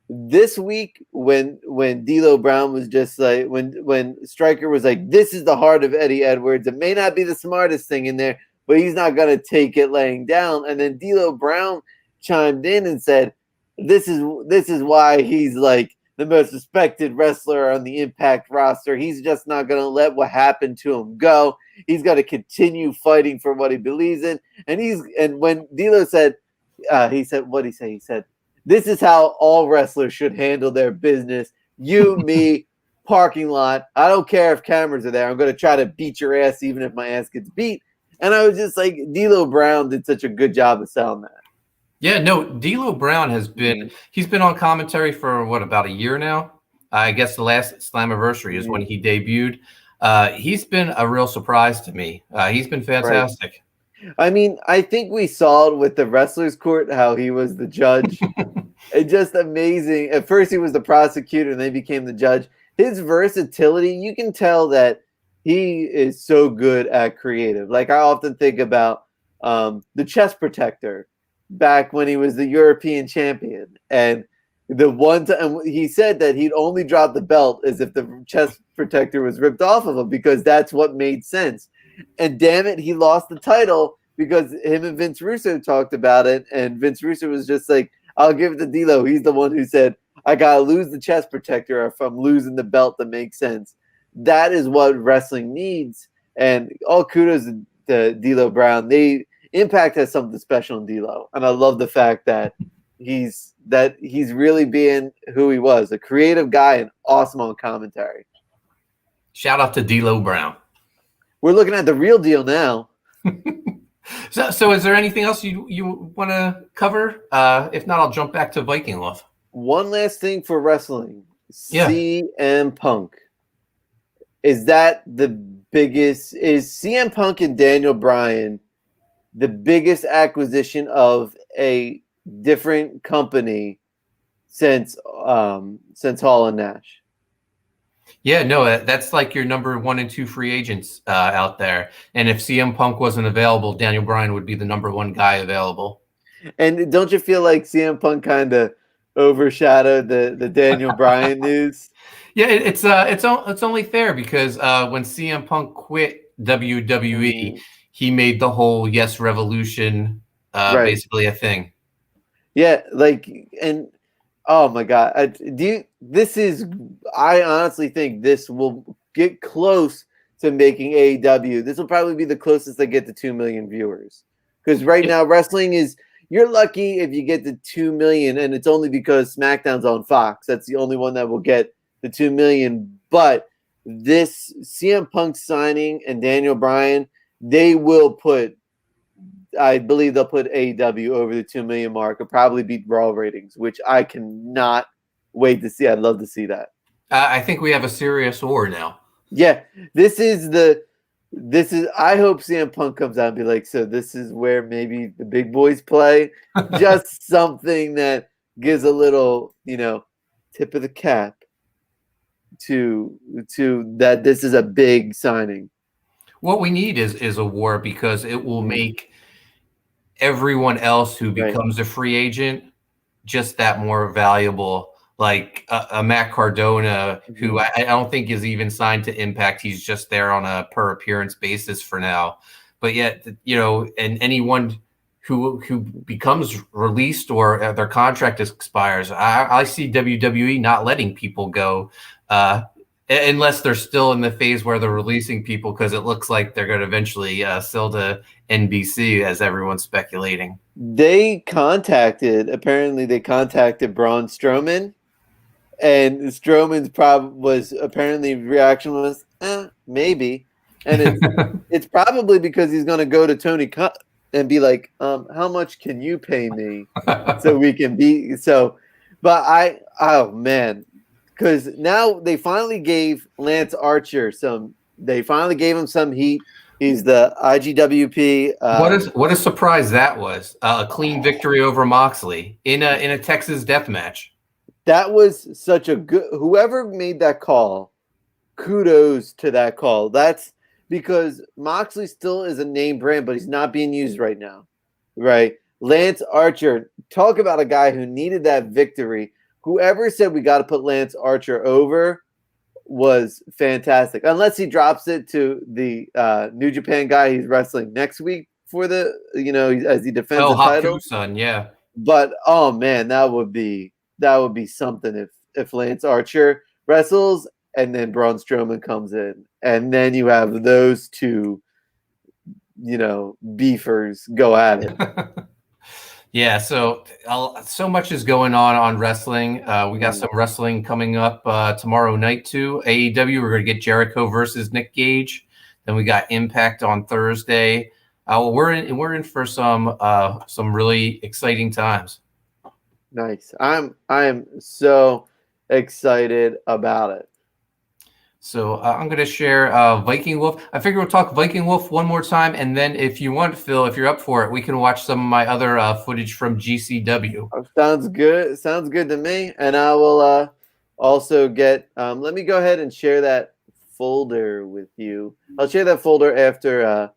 S3: This week, when D'Lo Brown was just like, when Stryker was like, "This is the heart of Eddie Edwards. It may not be the smartest thing in there, but he's not gonna take it laying down." And then D'Lo Brown chimed in and said, This is why he's like the most respected wrestler on the Impact roster. He's just not going to let what happened to him go. He's got to continue fighting for what he believes in. And when D'Lo said, he said, what'd he say? He said, "This is how all wrestlers should handle their business. You, me, parking lot. I don't care if cameras are there. I'm going to try to beat your ass even if my ass gets beat." And I was just like, D'Lo Brown did such a good job of selling that.
S2: Yeah, no, D'Lo Brown he's been on commentary for about a year now. I guess the last Slammiversary is when he debuted. He's been a real surprise to me. He's been fantastic.
S3: Right. I mean, I think we saw it with the Wrestlers Court, how he was the judge. It's just amazing. At first he was the prosecutor and then he became the judge. His versatility, you can tell that he is so good at creative. Like I often think about the chest protector back when he was the European champion, and the one time he said that he'd only drop the belt as if the chest protector was ripped off of him, because that's what made sense. And damn it, he lost the title because him and Vince Russo talked about it, and Vince Russo was just like, "I'll give it to D'Lo. He's the one who said I gotta lose the chest protector if I'm losing the belt that makes sense." That is what wrestling needs, and all kudos to D'Lo Brown. Impact has something special in D'Lo, and I love the fact that he's really being who he was, a creative guy and awesome on commentary.
S2: Shout out to D'Lo Brown.
S3: We're looking at the real deal now.
S2: So is there anything else you want to cover? If not, I'll jump back to Viking Wolf.
S3: One last thing for wrestling.
S2: Yeah.
S3: CM Punk. Is that the biggest? Is CM Punk and Daniel Bryan the biggest acquisition of a different company since Hall and Nash?
S2: Yeah, no, that's like your number 1 and 2 free agents out there. And if CM Punk wasn't available, Daniel Bryan would be the number 1 guy available.
S3: And don't you feel like CM Punk kind of overshadowed the Daniel Bryan news?
S2: Yeah, it's only fair because when CM Punk quit WWE, he made the whole Yes Revolution basically a thing.
S3: Yeah, like, and oh my God, I honestly think this will get close to making AEW. This will probably be the closest they get to 2 million viewers. Because right now, wrestling is, you're lucky if you get to 2 million, and it's only because SmackDown's on Fox. That's the only one that will get the 2 million. But this CM Punk signing and Daniel Bryan, I believe they'll put AEW over the 2 million mark and probably beat Raw ratings, which I cannot wait to see. I'd love to see that.
S2: I think we have a serious war now.
S3: Yeah, I hope CM Punk comes out and be like, so this is where maybe the big boys play. Just something that gives a little, tip of the cap to that this is a big signing.
S2: What we need is a war because it will make everyone else who becomes a free agent just that more valuable. Like a Matt Cardona, who I don't think is even signed to Impact. He's just there on a per appearance basis for now. But yet, and anyone who becomes released or their contract expires, I see WWE not letting people go unless they're still in the phase where they're releasing people, because it looks like they're going to eventually sell to NBC, as everyone's speculating.
S3: Apparently they contacted Braun Strowman, and Strowman's reaction was, maybe. And it's probably because he's going to go to Tony Khan and be like, how much can you pay me so we can be so, but oh man. Because now they finally gave Lance Archer some heat. He's the IGWP.
S2: What a surprise that was! A clean victory over Moxley in a Texas death match.
S3: That was such a good. Whoever made that call, kudos to that call. That's because Moxley still is a name brand, but he's not being used right now. Right? Lance Archer, talk about a guy who needed that victory. Whoever said we got to put Lance Archer over was fantastic. Unless he drops it to the New Japan guy he's wrestling next week for the, as he defends the title.
S2: Haku-san, yeah.
S3: But oh man, that would be something if Lance Archer wrestles and then Braun Strowman comes in, and then you have those two, beefers go at it.
S2: Yeah, so much is going on wrestling. We got some wrestling coming up tomorrow night too. AEW, we're going to get Jericho versus Nick Gage. Then we got Impact on Thursday. We're in for some really exciting times.
S3: Nice. I am so excited about it.
S2: So I'm going to share Viking Wolf. I figure we'll talk Viking Wolf one more time, and then if you want, Phil, if you're up for it, we can watch some of my other footage from GCW.
S3: Sounds good. Sounds good to me. And I will also get. Let me go ahead and share that folder with you. I'll share that folder after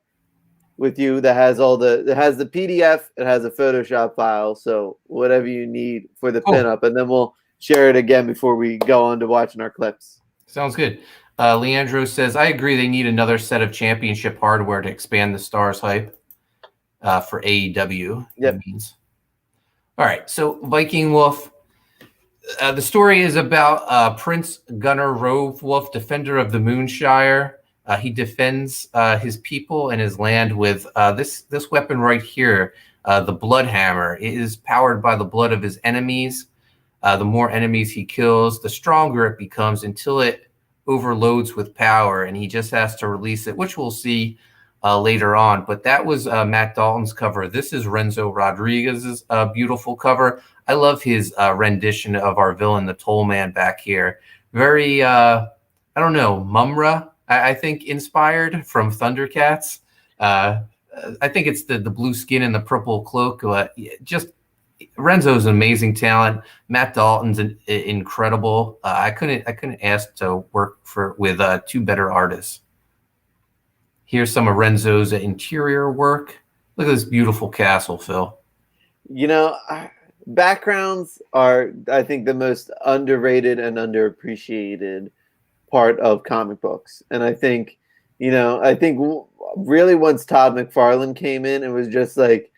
S3: with you. It has the PDF. It has a Photoshop file. So whatever you need for the pinup, and then we'll share it again before we go on to watching our clips.
S2: Sounds good. Leandro says, I agree they need another set of championship hardware to expand the Stars hype for AEW.
S3: Yep.
S2: All right, so Viking Wolf. The story is about Prince Gunnar Rove Wolf, defender of the Moonshire. He defends his people and his land with this weapon right here, the Blood Hammer. It is powered by the blood of his enemies. The more enemies he kills, the stronger it becomes until it overloads with power, and he just has to release it, which we'll see later on. But that was Matt Dalton's cover. This is Renzo Rodriguez's beautiful cover. I love his rendition of our villain, the Toll Man, back here. Very, I don't know, Mumra, I think, inspired from Thundercats. I think it's the blue skin and the purple cloak. Just Renzo's an amazing talent. Matt Dalton's incredible. I couldn't ask to work with two better artists. Here's some of Renzo's interior work. Look at this beautiful castle, Phil.
S3: You know, backgrounds are, I think, the most underrated and underappreciated part of comic books. And I think, really once Todd McFarlane came in and was just like,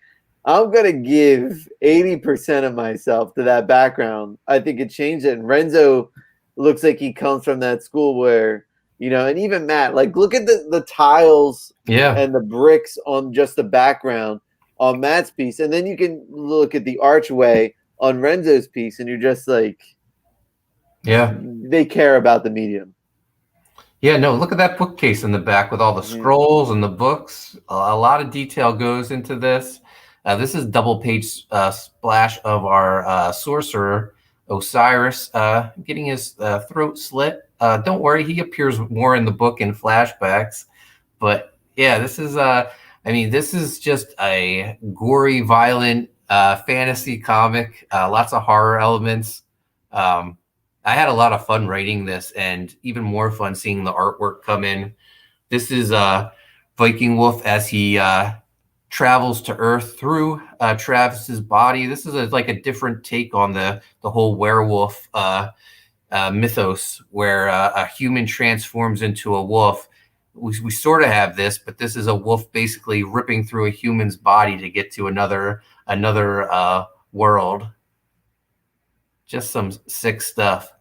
S3: I'm going to give 80% of myself to that background, I think it changed it. And Renzo looks like he comes from that school where, and even Matt, like, look at the tiles and the bricks on just the background on Matt's piece. And then you can look at the archway on Renzo's piece, and you're just like, they care about the medium.
S2: Yeah, no, look at that bookcase in the back with all the scrolls and the books. A lot of detail goes into this. This is double page splash of our sorcerer, Osiris, getting his throat slit. Don't worry, he appears more in the book in flashbacks. But yeah, this is this is just a gory, violent fantasy comic. Lots of horror elements. I had a lot of fun writing this, and even more fun seeing the artwork come in. This is Viking Wolf as he travels to Earth through Travis's body. This is like a different take on the whole werewolf mythos, where a human transforms into a wolf. We sort of have this, but this is a wolf basically ripping through a human's body to get to another world. Just some sick stuff.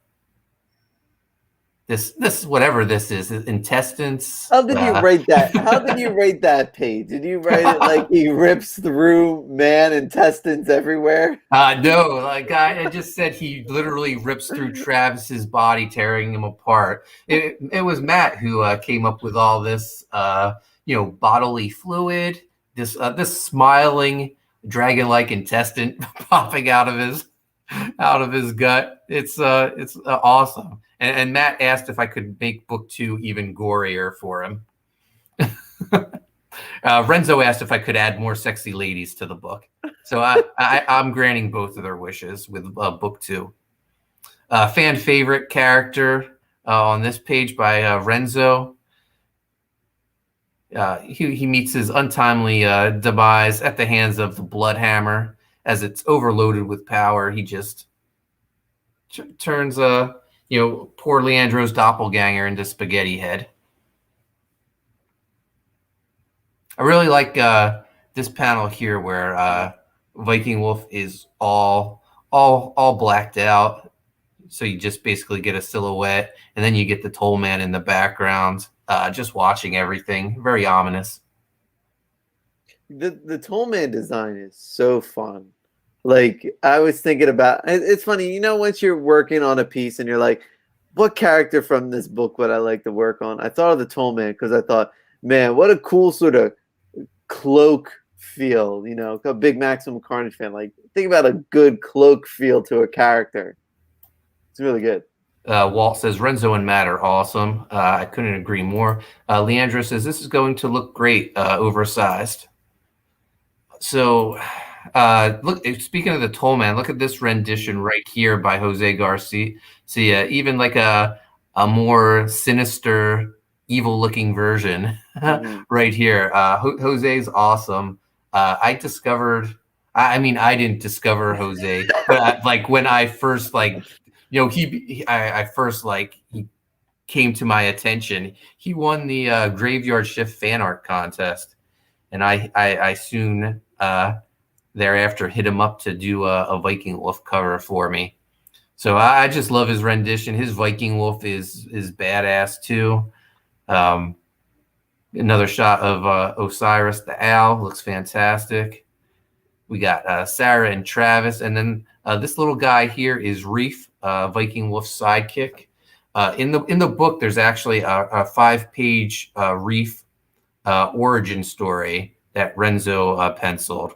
S2: This whatever this is, intestines.
S3: How did you rate that? How did you rate that page? Did you write it like he rips through man intestines everywhere?
S2: No, like I just said, he literally rips through Travis's body, tearing him apart. It was Matt who came up with all this, bodily fluid, this smiling dragon-like intestine popping out of his gut. It's awesome. And Matt asked if I could make book 2 even gorier for him. Renzo asked if I could add more sexy ladies to the book. So I'm granting both of their wishes with book 2. Fan favorite character on this page by Renzo. He meets his untimely demise at the hands of the Bloodhammer. As it's overloaded with power, he just turns poor Leandro's doppelganger into Spaghetti Head. I really like this panel here where Viking Wolf is all blacked out, so you just basically get a silhouette, and then you get the Toll Man in the background, just watching everything. Very ominous.
S3: The Toll Man design is so fun. Like, I was thinking about, it's funny, once you're working on a piece and you're like, what character from this book would I like to work on? I thought of the Toll Man because I thought, man, what a cool sort of cloak feel, a big Maximum Carnage fan. Like, think about a good cloak feel to a character. It's really good.
S2: Walt says, Renzo and Matt are awesome. I couldn't agree more. Leandro says, this is going to look great, oversized. So... look, speaking of the Toll Man, look at this rendition right here by Jose Garcia. Even like a more sinister, evil-looking version right here. Jose's awesome. I didn't discover Jose, but when I first he came to my attention. He won the Graveyard Shift fan art contest, and I soon thereafter hit him up to do a Viking Wolf cover for me. So I just love his rendition. His Viking Wolf is badass too. Another shot of Osiris the Owl, looks fantastic. We got Sarah and Travis, and then this little guy here is Reef, Viking Wolf's sidekick. In the book, there's actually a 5-page Reef origin story that Renzo penciled.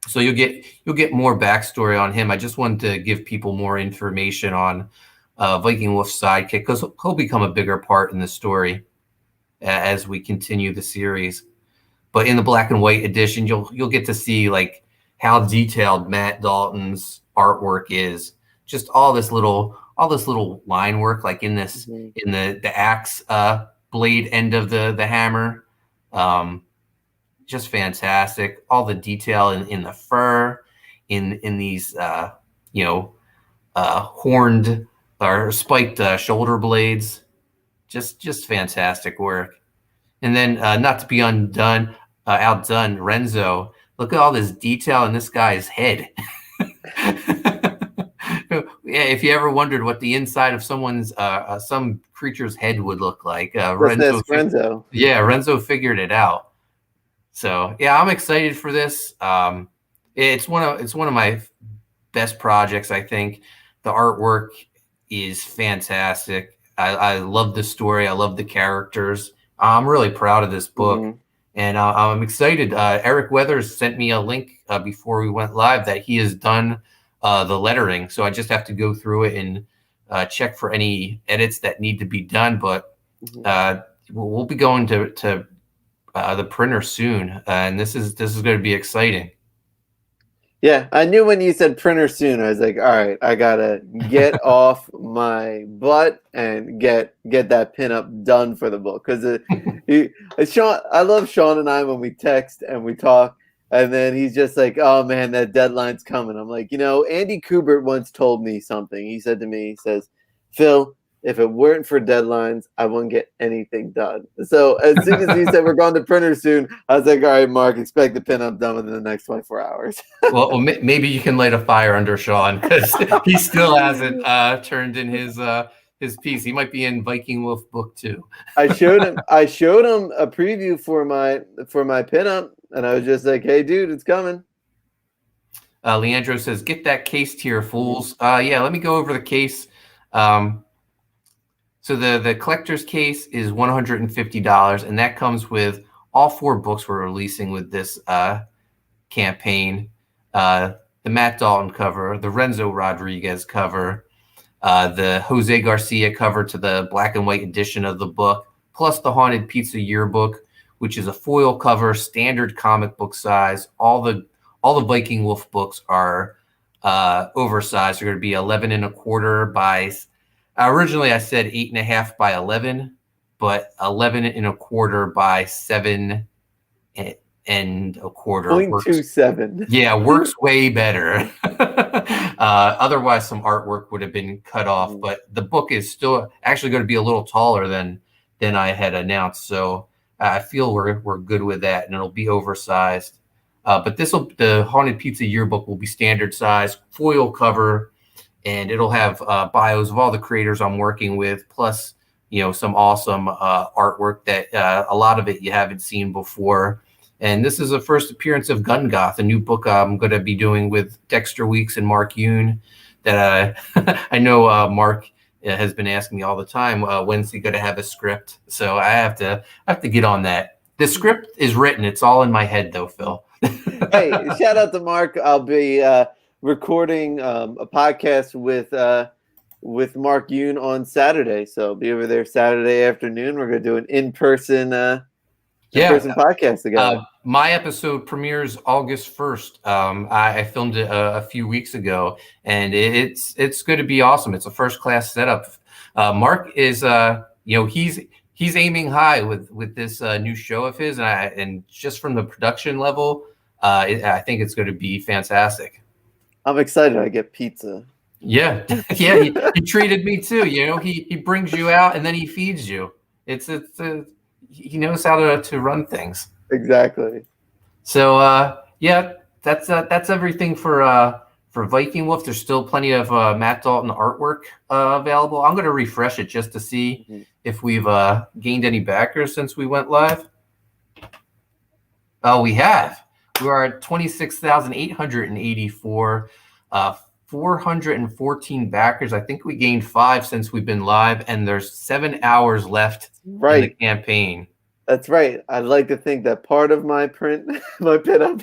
S2: So you'll get more backstory on him. I just wanted to give people more information on Viking Wolf's sidekick, because he'll become a bigger part in the story as we continue the series. But in the black and white edition, you'll get to see like how detailed Matt Dalton's artwork is. Just all this little line work, like in this in the axe blade end of the hammer. Just fantastic. All the detail in the fur, in these horned or spiked shoulder blades. Just fantastic work. And then not to be outdone, Renzo. Look at all this detail in this guy's head. Yeah, if you ever wondered what the inside of some creature's head would look like,
S3: Renzo.
S2: Yeah, Renzo figured it out. So yeah, I'm excited for this. It's one of my best projects. I think the artwork is fantastic. I love the story. I love the characters. I'm really proud of this book, and I'm excited. Eric Weathers sent me a link before we went live that he has done the lettering. So I just have to go through it and check for any edits that need to be done. But we'll be going to the printer soon, and this is going to be exciting.
S3: Yeah, I knew when you said printer soon, I was like, all right, I gotta get off my butt and get that pinup done for the book. Because Sean, I love Sean and I when we text and we talk, and then he's just like, oh man, that deadline's coming. I'm like, Andy Kubert once told me something. He said to me, he says, Phil, if it weren't for deadlines, I wouldn't get anything done. So as soon as he said we're going to printer soon, I was like, all right, Mark, expect the pinup done within the next 24 hours.
S2: well, maybe you can light a fire under Sean, because he still hasn't turned in his piece. He might be in Viking Wolf book 2.
S3: I showed him a preview for my pinup, and I was just like, hey, dude, it's coming.
S2: Leandro says, get that case tier, fools. Yeah, let me go over the case. So the collector's case is $150, and that comes with all 4 books we're releasing with this campaign. The Matt Dalton cover, the Renzo Rodriguez cover, the Jose Garcia cover to the black and white edition of the book, plus the Haunted Pizza Yearbook, which is a foil cover, standard comic book size. All the Viking Wolf books are oversized. They're going to be 11 1/4 by... Originally, I said 8.5 by 11, but 11 1/4 by 7 1/4.
S3: 0.27.
S2: Yeah, works way better. Otherwise, some artwork would have been cut off, but the book is still actually going to be a little taller than I had announced. So I feel we're good with that, and it'll be oversized. But the Haunted Pizza Yearbook will be standard size, foil cover. And it'll have bios of all the creators I'm working with, plus some awesome artwork that a lot of it you haven't seen before. And this is the first appearance of Gun Goth, a new book I'm going to be doing with Dexter Weeks and Mark Yoon. That I know Mark has been asking me all the time, when's he going to have a script? So I have to get on that. The script is written; it's all in my head, though, Phil.
S3: Hey, shout out to Mark. I'll be recording a podcast with Mark Yoon on Saturday, so I'll be over there Saturday afternoon. We're gonna do an in-person podcast together.
S2: My episode premieres August 1st. I filmed it a few weeks ago, and it's going to be awesome. It's a first-class setup. Mark is he's aiming high with this new show of his, and just from the production level, I think it's going to be fantastic.
S3: I'm excited. I get pizza.
S2: Yeah. He treated me too. He brings you out and then he feeds you. He knows how to run things.
S3: Exactly.
S2: So that's everything for Viking Wolf. There's still plenty of Matt Dalton artwork available. I'm going to refresh it just to see if we've gained any backers since we went live. Oh, we have. We are at 26,884, 414 backers. I think we gained 5 since we've been live, and there's 7 hours left in the campaign.
S3: That's right. I'd like to think that part of my print, my pinup,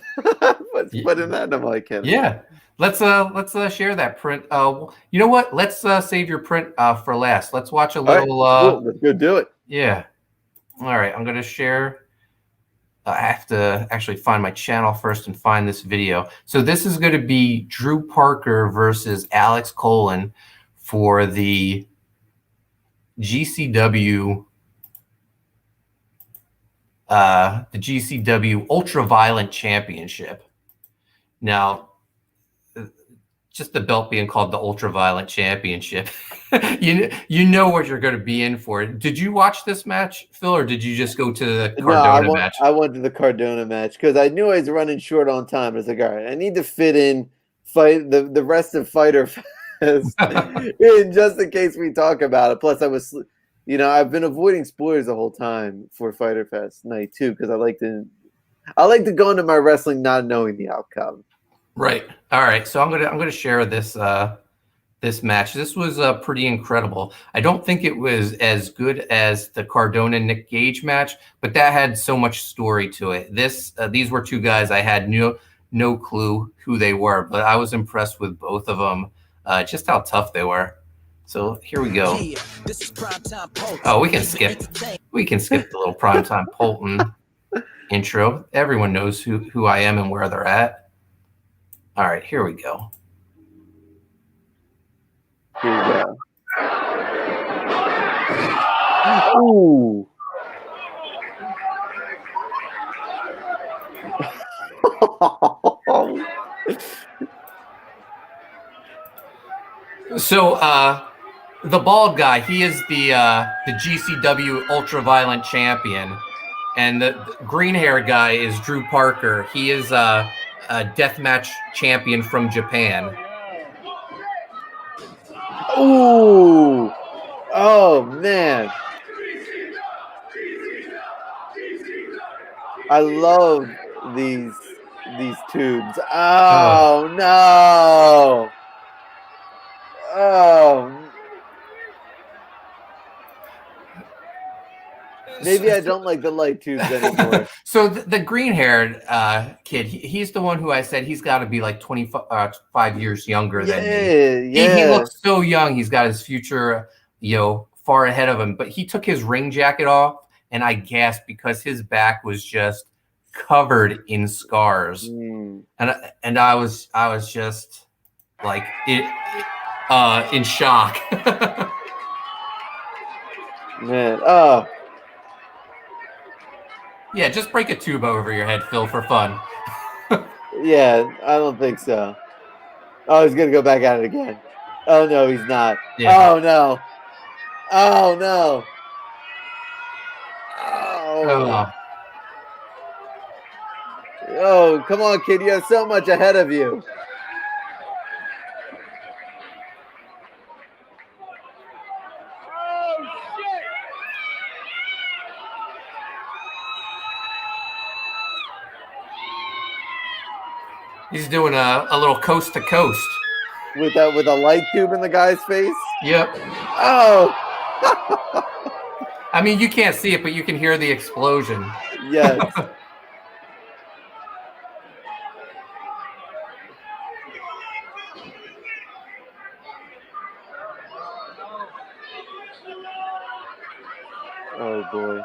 S3: was put in that. I'm like, kidding.
S2: Yeah. Let's share that print. You know what? Let's save your print for last. Let's watch a
S3: All right,
S2: little.
S3: cool. Let's go do it.
S2: Yeah. All right. I'm gonna share. I have to actually find my channel first and find this video. So this is going to be Drew Parker versus Alex Colin for the GCW. The GCW Ultraviolent Championship. Now, just the belt being called the Ultraviolent Championship, you know what you're going to be in for. Did you watch this match, Phil, or did you just go to the Cardona match?
S3: I went to the Cardona match because I knew I was running short on time. I was like, all right, I need to fit in the rest of Fighter Fest in just in case we talk about it. Plus, I've been avoiding spoilers the whole time for Fighter Fest night too because I like to go into my wrestling not knowing the outcome.
S2: Right. All right. So I'm gonna share this this match. This was pretty incredible. I don't think it was as good as the Cardona Nick Gage match, but that had so much story to it. These were two guys I had no clue who they were, but I was impressed with both of them. Just how tough they were. So here we go. Oh, we can skip the little primetime Poulton intro. Everyone knows who I am and where they're at. All right, here we go.
S3: Here we go. Ooh.
S2: So the bald guy, he is the GCW Ultraviolent Champion, and the green hair guy is Drew Parker. He is a deathmatch champion from Japan.
S3: Ooh. Oh man. I love these tubes. Oh no. Oh. Maybe I don't like the light tubes anymore.
S2: So the green-haired kid, he's the one who I said he's got to be like 25 years younger than me.
S3: Yeah.
S2: He looks so young. He's got his future, far ahead of him. But he took his ring jacket off, and I gasped because his back was just covered in scars, and I was just like in shock.
S3: Man, oh.
S2: Yeah, just break a tube over your head, Phil, for fun.
S3: Yeah, I don't think so. Oh, he's gonna go back at it again. Oh no, he's not.
S2: Yeah.
S3: Oh no. Oh no. Oh. Oh, come on, kid. You have so much ahead of you.
S2: He's doing a little coast to coast
S3: with a light tube in the guy's face.
S2: Yep.
S3: Oh.
S2: I mean, you can't see it, but you can hear the explosion.
S3: Yes. Oh boy.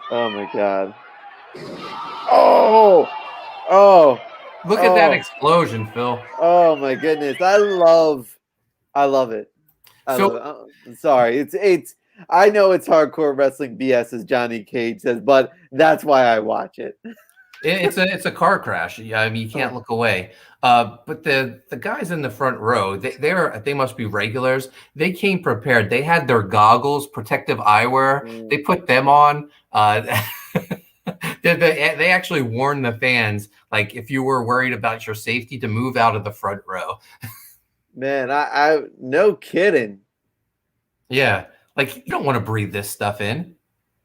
S3: Oh my god. Oh! Oh!
S2: Look at that explosion, Phil.
S3: Oh my goodness. I love it. I'm sorry. It's I know it's hardcore wrestling BS, as Johnny Cage says, but that's why I watch it.
S2: It's a car crash. I mean, you can't look away. But the guys in the front row, they must be regulars. They came prepared. They had their goggles, protective eyewear. They put them on. They actually warned the fans, like, if you were worried about your safety, to move out of the front row.
S3: Man, I no kidding.
S2: Yeah, like, you don't want to breathe this stuff in.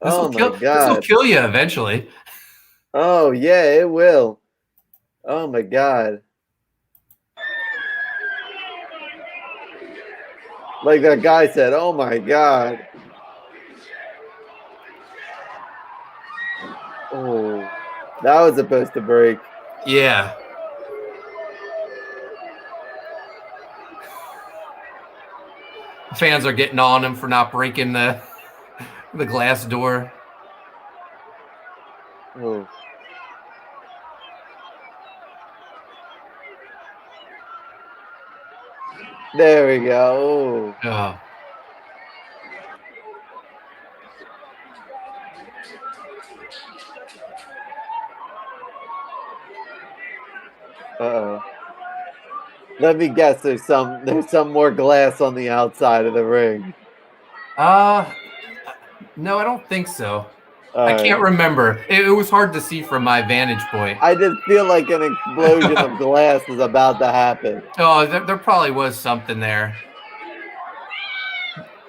S3: Oh my god,
S2: this will kill you eventually.
S3: Oh yeah, it will. Oh my god. Like that guy said, oh my god. Oh, that was supposed to break.
S2: Yeah. Fans are getting on him for not breaking the glass door.
S3: Oh. There we go. Oh.
S2: Oh.
S3: Uh-oh. Let me guess. There's some more glass on the outside of the ring.
S2: No, I don't think so.
S3: All
S2: I can't
S3: right.
S2: remember. It was hard to see from my vantage point.
S3: I just feel like an explosion of glass is about to happen.
S2: Oh, there probably was something there.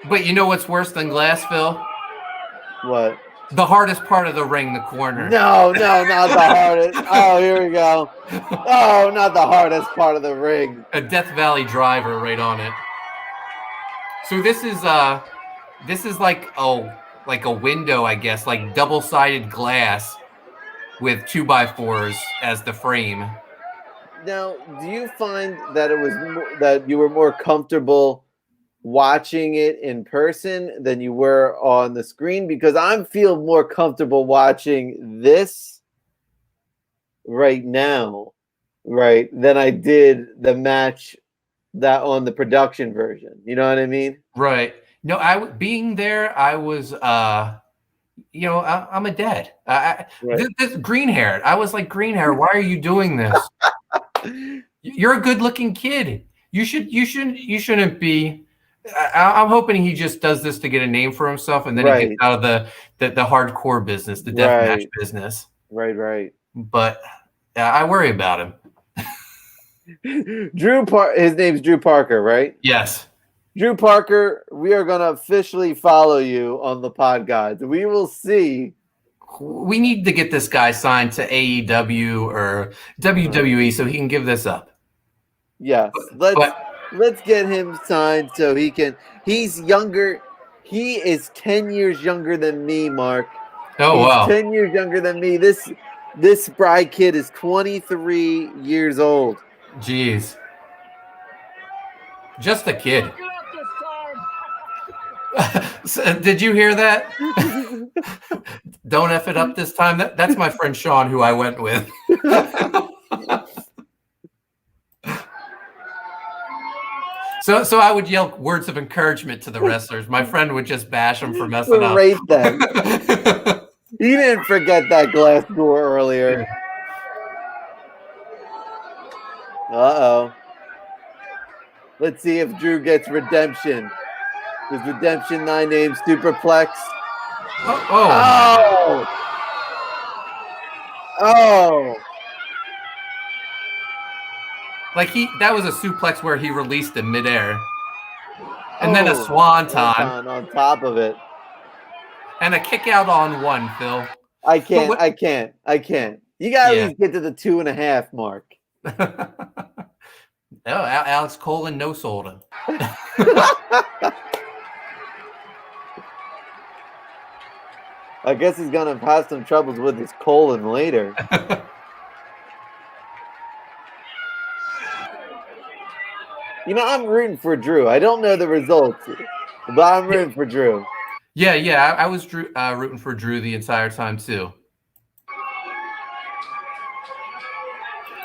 S2: But you know what's worse than glass, Phil?
S3: What?
S2: The hardest part of the ring, the corner.
S3: No, not the hardest. Oh, here we go. Oh, not the hardest part of the ring.
S2: A Death Valley driver right on it. So this is like a window, I guess, like double-sided glass with 2x4s as the frame.
S3: Now, do you find that that you were more comfortable watching it in person than you were on the screen? Because I feel more comfortable watching this right now, right, than I did the match that on the production version. You know what I mean?
S2: Right. No, being there, I was I'm a dad.
S3: Right.
S2: This green hair. I was like, green hair, why are you doing this? You're a good-looking kid. You shouldn't be. I'm hoping he just does this to get a name for himself, and then he gets
S3: Right.
S2: out of the hardcore business, the deathmatch
S3: Right.
S2: business.
S3: Right.
S2: But I worry about him.
S3: His name's Drew Parker, right?
S2: Yes.
S3: Drew Parker, we are going to officially follow you on the pod guides. We will see.
S2: We need to get this guy signed to AEW or WWE so he can give this up.
S3: Yes. Let's get him signed so he can. He's younger. He is 10 years younger than me, Mark.
S2: Oh,
S3: He's
S2: wow.
S3: 10 years younger than me. This Spry kid is 23 years old.
S2: Jeez. Just a kid. Did you hear that? Don't F it up this time. That's my friend Sean, who I went with. So I would yell words of encouragement to the wrestlers. My friend would just bash them for messing up.
S3: Berate them. He didn't forget that glass door earlier. Uh-oh. Let's see if Drew gets redemption. Is redemption 9 named Superplex?
S2: Oh.
S3: Oh.
S2: Like that was a suplex where he released in midair. And then a swanton
S3: on top of it.
S2: And a kick out on one, Phil.
S3: I can't. You gotta at least get to the 2.5 mark.
S2: Oh, Alex Colon no-sold him.
S3: I guess he's gonna have some troubles with his colon later. I'm rooting for Drew. I don't know the results, but I'm rooting for Drew.
S2: Yeah. I was rooting for Drew the entire time too.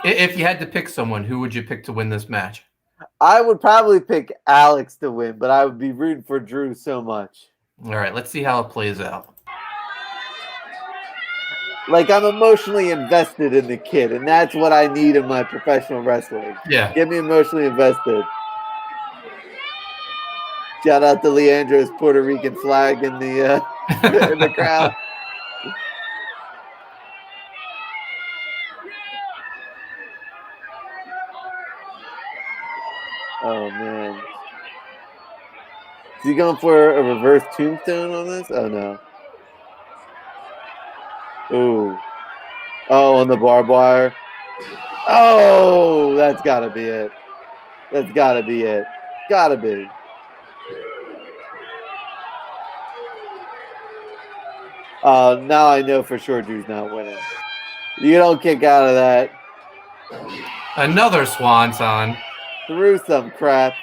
S2: If you had to pick someone, who would you pick to win this match?
S3: I would probably pick Alex to win, but I would be rooting for Drew so much.
S2: All right, let's see how it plays out.
S3: Like, I'm emotionally invested in the kid, and that's what I need in my professional wrestling.
S2: Yeah.
S3: Get me emotionally invested. Shout out to Leandro's Puerto Rican flag in the in the crowd. Oh man. Is he going for a reverse tombstone on this? Oh no. Ooh. Oh, on the barbed wire. Oh, that's got to be it. That's got to be it. Got to be. Now I know for sure Drew's not winning. You don't kick out of that.
S2: Another swanton.
S3: Through some crap.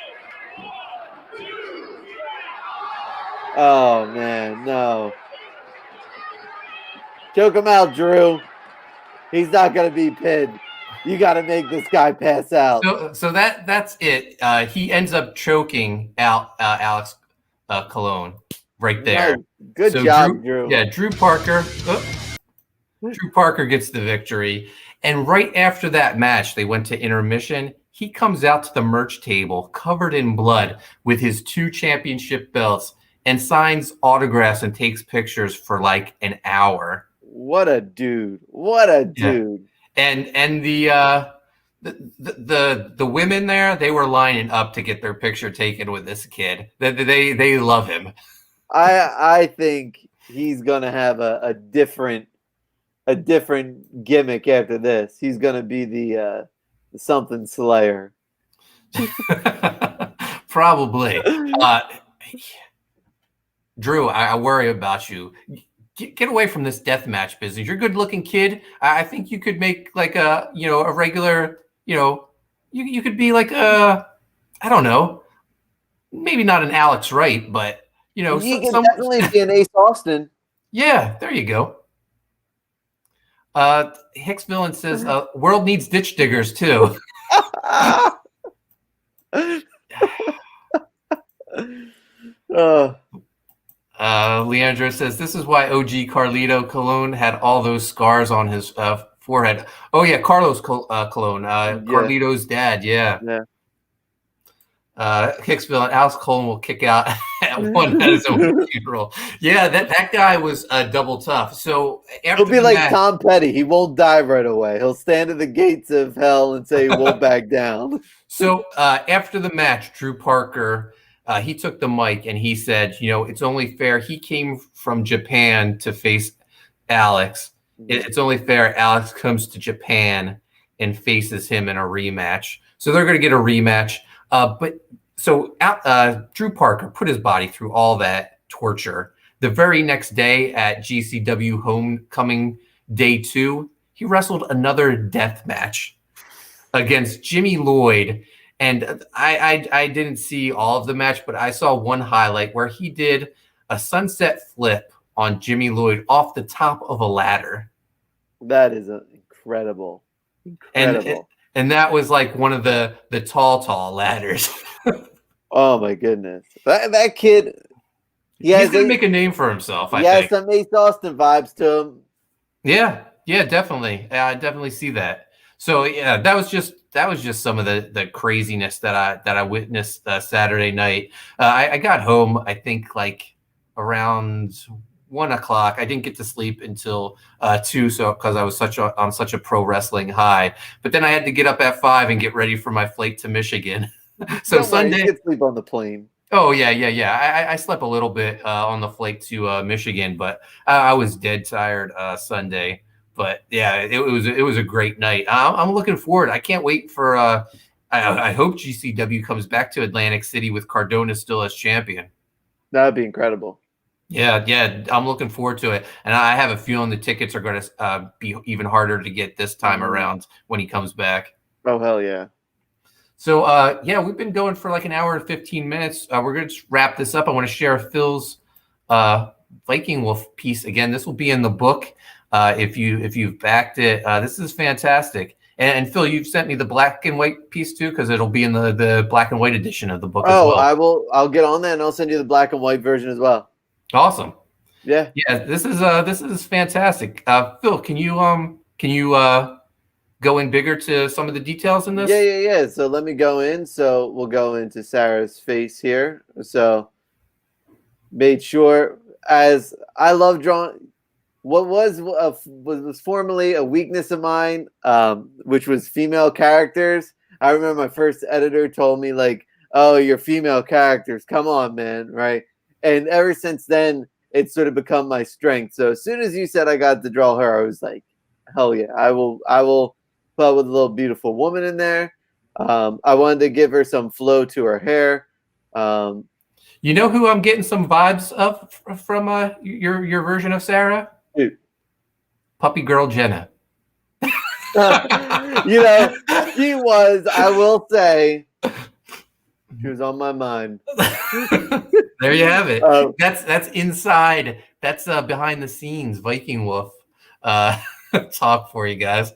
S3: Oh, man, no. Choke him out, Drew. He's not going to be pinned. You got to make this guy pass out.
S2: So that's it. He ends up choking out Alex Cologne right there.
S3: Nice. Good job, Drew.
S2: Yeah, Drew Parker. Drew Parker gets the victory. And right after that match, they went to intermission. He comes out to the merch table covered in blood with his 2 championship belts and signs autographs and takes pictures for like an hour.
S3: What a dude. What a dude.
S2: Yeah. And the women there, they were lining up to get their picture taken with this kid. They love him.
S3: I think he's gonna have a different gimmick after this. He's gonna be the something Slayer.
S2: Probably. Drew, I worry about you. Get away from this deathmatch business. You're a good-looking kid. I think you could make like a regular, you could be like I don't know, maybe not an Alex Wright, but
S3: he can definitely be an Ace Austin.
S2: Yeah, there you go. Hicks Villain says, "World needs ditch diggers too." Leandro says, "This is why OG Carlito Colon had all those scars on his forehead." Oh yeah, Carlos Colon, Carlito's dad. Yeah. Hicksville and Alex Colon will kick out at one at his own funeral. Yeah, that guy was double tough. So after
S3: he'll be like Tom Petty. He won't die right away. He'll stand at the gates of hell and say he won't back down.
S2: So after the match, Drew Parker, he took the mic and he said, it's only fair. He came from Japan to face Alex. It's only fair Alex comes to Japan and faces him in a rematch. So they're going to get a rematch. Drew Parker put his body through all that torture. The very next day at GCW Homecoming Day 2, he wrestled another death match against Jimmy Lloyd. And I didn't see all of the match, but I saw one highlight where he did a sunset flip on Jimmy Lloyd off the top of a ladder.
S3: That is incredible. Incredible.
S2: And that was like one of the tall ladders.
S3: Oh my goodness. That kid,
S2: he's gonna make a name for himself. I think.
S3: Some Ace Austin vibes to him.
S2: Yeah, definitely. I definitely see that. So yeah, that was just some of the craziness that I witnessed Saturday night. I got home, I think like around 1 o'clock. I didn't get to sleep until 2, so because I was on such a pro wrestling high. But then I had to get up at 5 and get ready for my flight to Michigan. So Sunday,
S3: you could sleep on the plane.
S2: Oh yeah. I slept a little bit on the flight to Michigan, but I was dead tired Sunday. But yeah, it was a great night. I'm looking forward. I can't wait for. I hope GCW comes back to Atlantic City with Cardona still as champion.
S3: That'd be incredible.
S2: Yeah, I'm looking forward to it, and I have a feeling the tickets are going to be even harder to get this time around when he comes back.
S3: Oh hell yeah!
S2: So we've been going for like an hour and 15 minutes. We're going to wrap this up. I want to share Phil's Viking Wolf piece again. This will be in the book if you've backed it. This is fantastic. And Phil, you've sent me the black and white piece too, because it'll be in the black and white edition of the book as well.
S3: I will. I'll get on that and I'll send you the black and white version as well.
S2: Awesome.
S3: Yeah.
S2: This is fantastic. Phil, can you go in bigger to some of the details in this?
S3: Yeah. So let me go in. So we'll go into Sarah's face here. So made sure, as I love drawing, what was formerly a weakness of mine, which was female characters. I remember my first editor told me like, "Oh, your female characters, come on, man!" Right? And ever since then, it's sort of become my strength. So as soon as you said I got to draw her, I was like, hell yeah, I will put up with a little beautiful woman in there. I wanted to give her some flow to her hair.
S2: You know who I'm getting some vibes of from your version of Sarah?
S3: Dude.
S2: Puppy girl Jenna.
S3: You know, she was, I will say, she was on my mind.
S2: There you have it.
S3: Um,
S2: That's inside. That's behind the scenes Viking Wolf talk for you guys.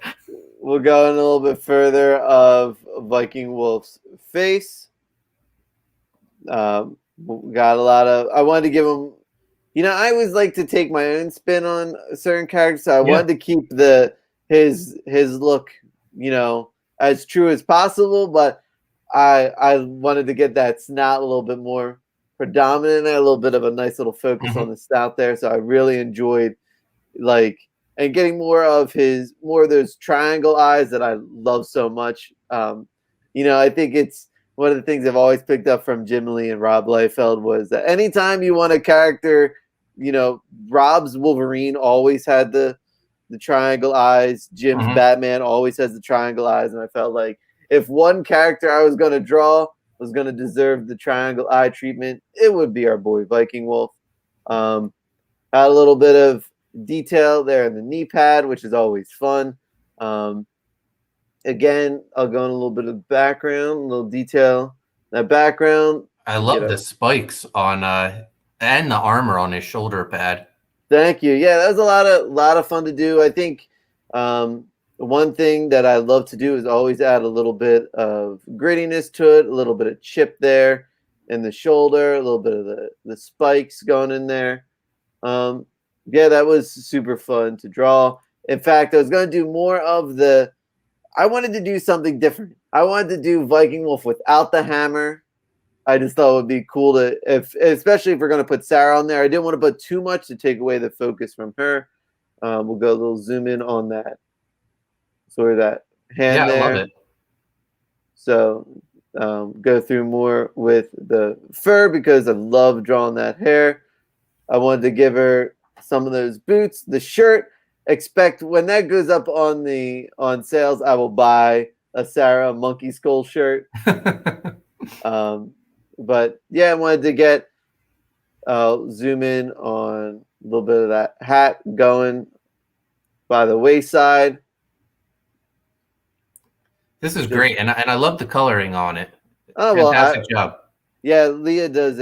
S3: We'll go in a little bit further of Viking Wolf's face. Got a lot of. I wanted to give him. You know, I always like to take my own spin on certain characters. So I wanted to keep his look, you know, as true as possible. But I wanted to get that snout a little bit more predominant. A little bit of a nice little focus on the snout there. So I really enjoyed and getting more of those triangle eyes that I love so much. You know, I think it's one of the things I've always picked up from Jim Lee and Rob Liefeld was that anytime you want a character, you know, Rob's Wolverine always had the triangle eyes. Jim's Batman always has the triangle eyes. And I felt like if one character I was going to draw was going to deserve the triangle eye treatment, it would be our boy Viking Wolf. Had a little bit of detail there in the knee pad, which is always fun. Again, I'll go in a little bit of background, a little detail. That background.
S2: I love the spikes on and the armor on his shoulder pad.
S3: Thank you. Yeah, that was a lot of fun to do. I think one thing that I love to do is always add a little bit of grittiness to it, a little bit of chip there in the shoulder, a little bit of the spikes going in there. Yeah, that was super fun to draw. In fact, I was going to do more of I wanted to do something different. I wanted to do Viking Wolf without the hammer. I just thought it would be cool especially if we're going to put Sarah on there. I didn't want to put too much to take away the focus from her. We'll go a little zoom in on that. Sort of that hand there.
S2: I love it.
S3: So go through more with the fur because I love drawing that hair. I wanted to give her some of those boots, the shirt. Expect when that goes up on sales, I will buy a Sarah monkey skull shirt. But yeah, I wanted to get zoom in on a little bit of that hat going by the wayside.
S2: This is great, and I love the coloring on it.
S3: Oh,
S2: fantastic job.
S3: Yeah, Leah does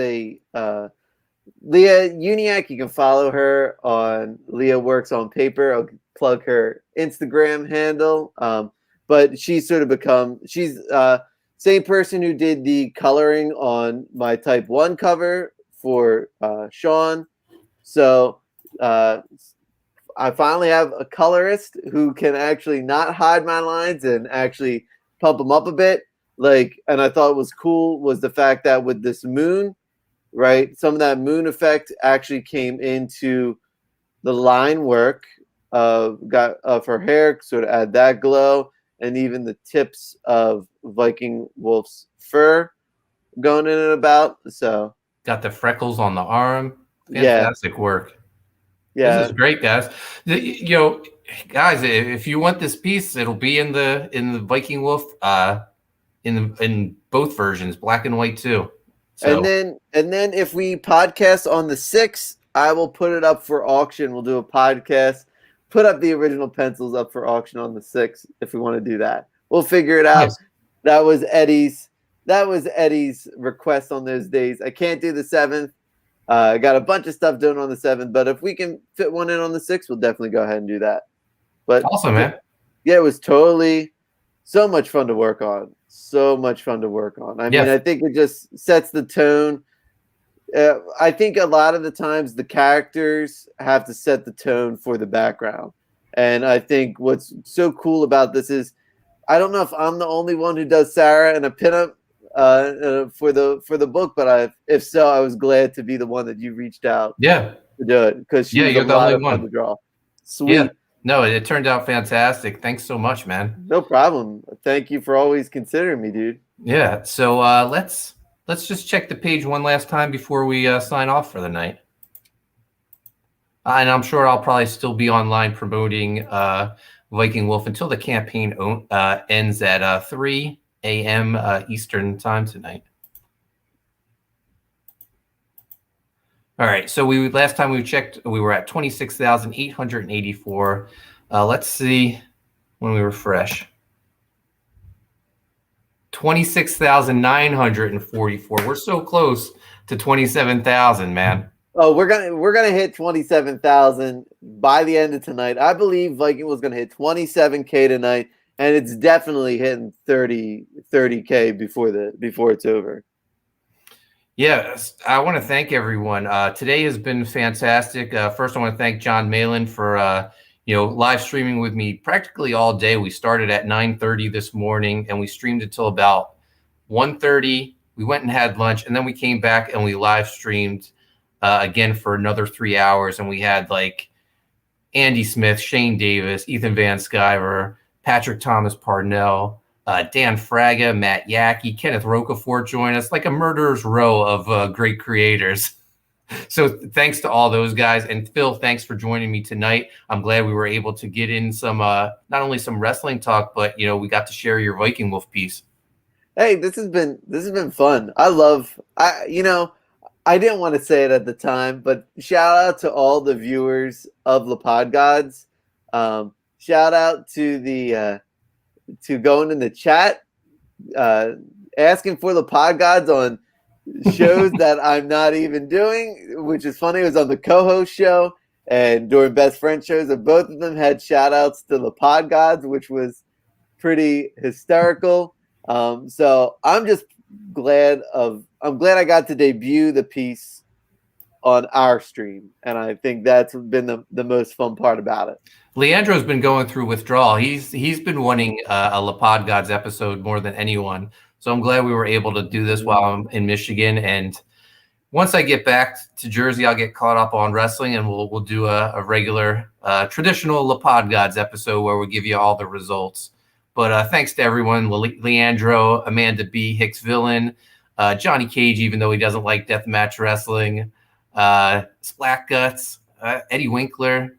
S3: Leah Uniac, you can follow her on Leah Works on Paper. I'll plug her Instagram handle. But she's sort of she's same person who did the coloring on my Type 1 cover for Sean. So I finally have a colorist who can actually not hide my lines and actually pump them up a bit. And I thought was cool was the fact that with this moon, right, some of that moon effect actually came into the line work of her hair, sort of add that glow, and even the tips of Viking Wolf's fur going in and about. So
S2: got the freckles on the arm. Fantastic work.
S3: Yeah,
S2: this is great, guys. You know, guys, if you want this piece, it'll be in the Viking Wolf in both versions, black and white too. So.
S3: And then if we podcast on the 6th, I will put it up for auction. We'll do a podcast, put up the original pencils up for auction on the 6th if we want to do that. We'll figure it out. Nice. That was Eddie's request on those days. I can't do the 7th. I got a bunch of stuff doing on the 7th, but if we can fit one in on the 6th, we'll definitely go ahead and do that. But
S2: awesome, man.
S3: Yeah, it was totally so much fun to work on. So much fun to work on. I mean, I think it just sets the tone. I think a lot of the times the characters have to set the tone for the background. And I think what's so cool about this is I don't know if I'm the only one who does Sarah in a pinup for the book, but if so, I was glad to be the one that you reached out to do it because she's a lot of fun to draw. Sweet. Yeah.
S2: No, it turned out fantastic. Thanks so much, man.
S3: No problem. Thank you for always considering me, dude.
S2: Yeah. So let's just check the page one last time before we sign off for the night. And I'm sure I'll probably still be online promoting Viking Wolf until the campaign ends at 3 a.m. Eastern time tonight. All right, so last time we checked, we were at 26,884. Let's see when we refresh. 26,944. We're so close to 27,000, man.
S3: Oh, we're gonna hit 27,000 by the end of tonight. I believe Viking was gonna hit 27K tonight, and it's definitely hitting 30K before it's over.
S2: Yes, I want to thank everyone. Today has been fantastic. First, I want to thank John Malin for live streaming with me practically all day. We started at 9:30 this morning, and we streamed until about 1:30. We went and had lunch, and then we came back and we live streamed again for another 3 hours. And we had like Andy Smith, Shane Davis, Ethan Van Sciver, Patrick Thomas Parnell, Dan Fraga, Matt Yackey, Kenneth Rocafort join us, like a murderer's row of great creators. So thanks to all those guys. And Phil, thanks for joining me tonight. I'm glad we were able to get in some, not only some wrestling talk, but, we got to share your Viking Wolf piece.
S3: Hey, this has been fun. I didn't want to say it at the time, but shout out to all the viewers of the Pod Gods. Shout out to going in the chat, asking for the Pod Gods on shows that I'm not even doing, which is funny. It was on the co-host show and during Best Friend shows, and both of them had shout outs to the Pod Gods, which was pretty hysterical. So I'm just glad I got to debut the piece on our stream, and I think that's been the most fun part about it.
S2: Leandro's been going through withdrawal. He's been wanting a La Pod Gods episode more than anyone. So I'm glad we were able to do this while I'm in Michigan. And once I get back to Jersey, I'll get caught up on wrestling, and we'll do a regular traditional La Pod Gods episode where we give you all the results. But thanks to everyone: Leandro, Amanda B, Hicks Villain, Johnny Cage, even though he doesn't like deathmatch wrestling, Splat Guts, Eddie Winkler.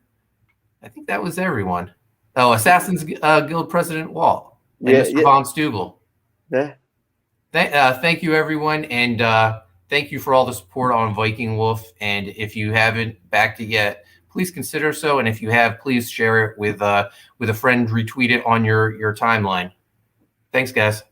S2: I think that was everyone. Oh, Assassin's Guild President Walt and Mr. Von Stubel.
S3: Yeah.
S2: Thank you, everyone, and thank you for all the support on Viking Wolf. And if you haven't backed it yet, please consider so. And if you have, please share it with a friend, retweet it on your timeline. Thanks, guys.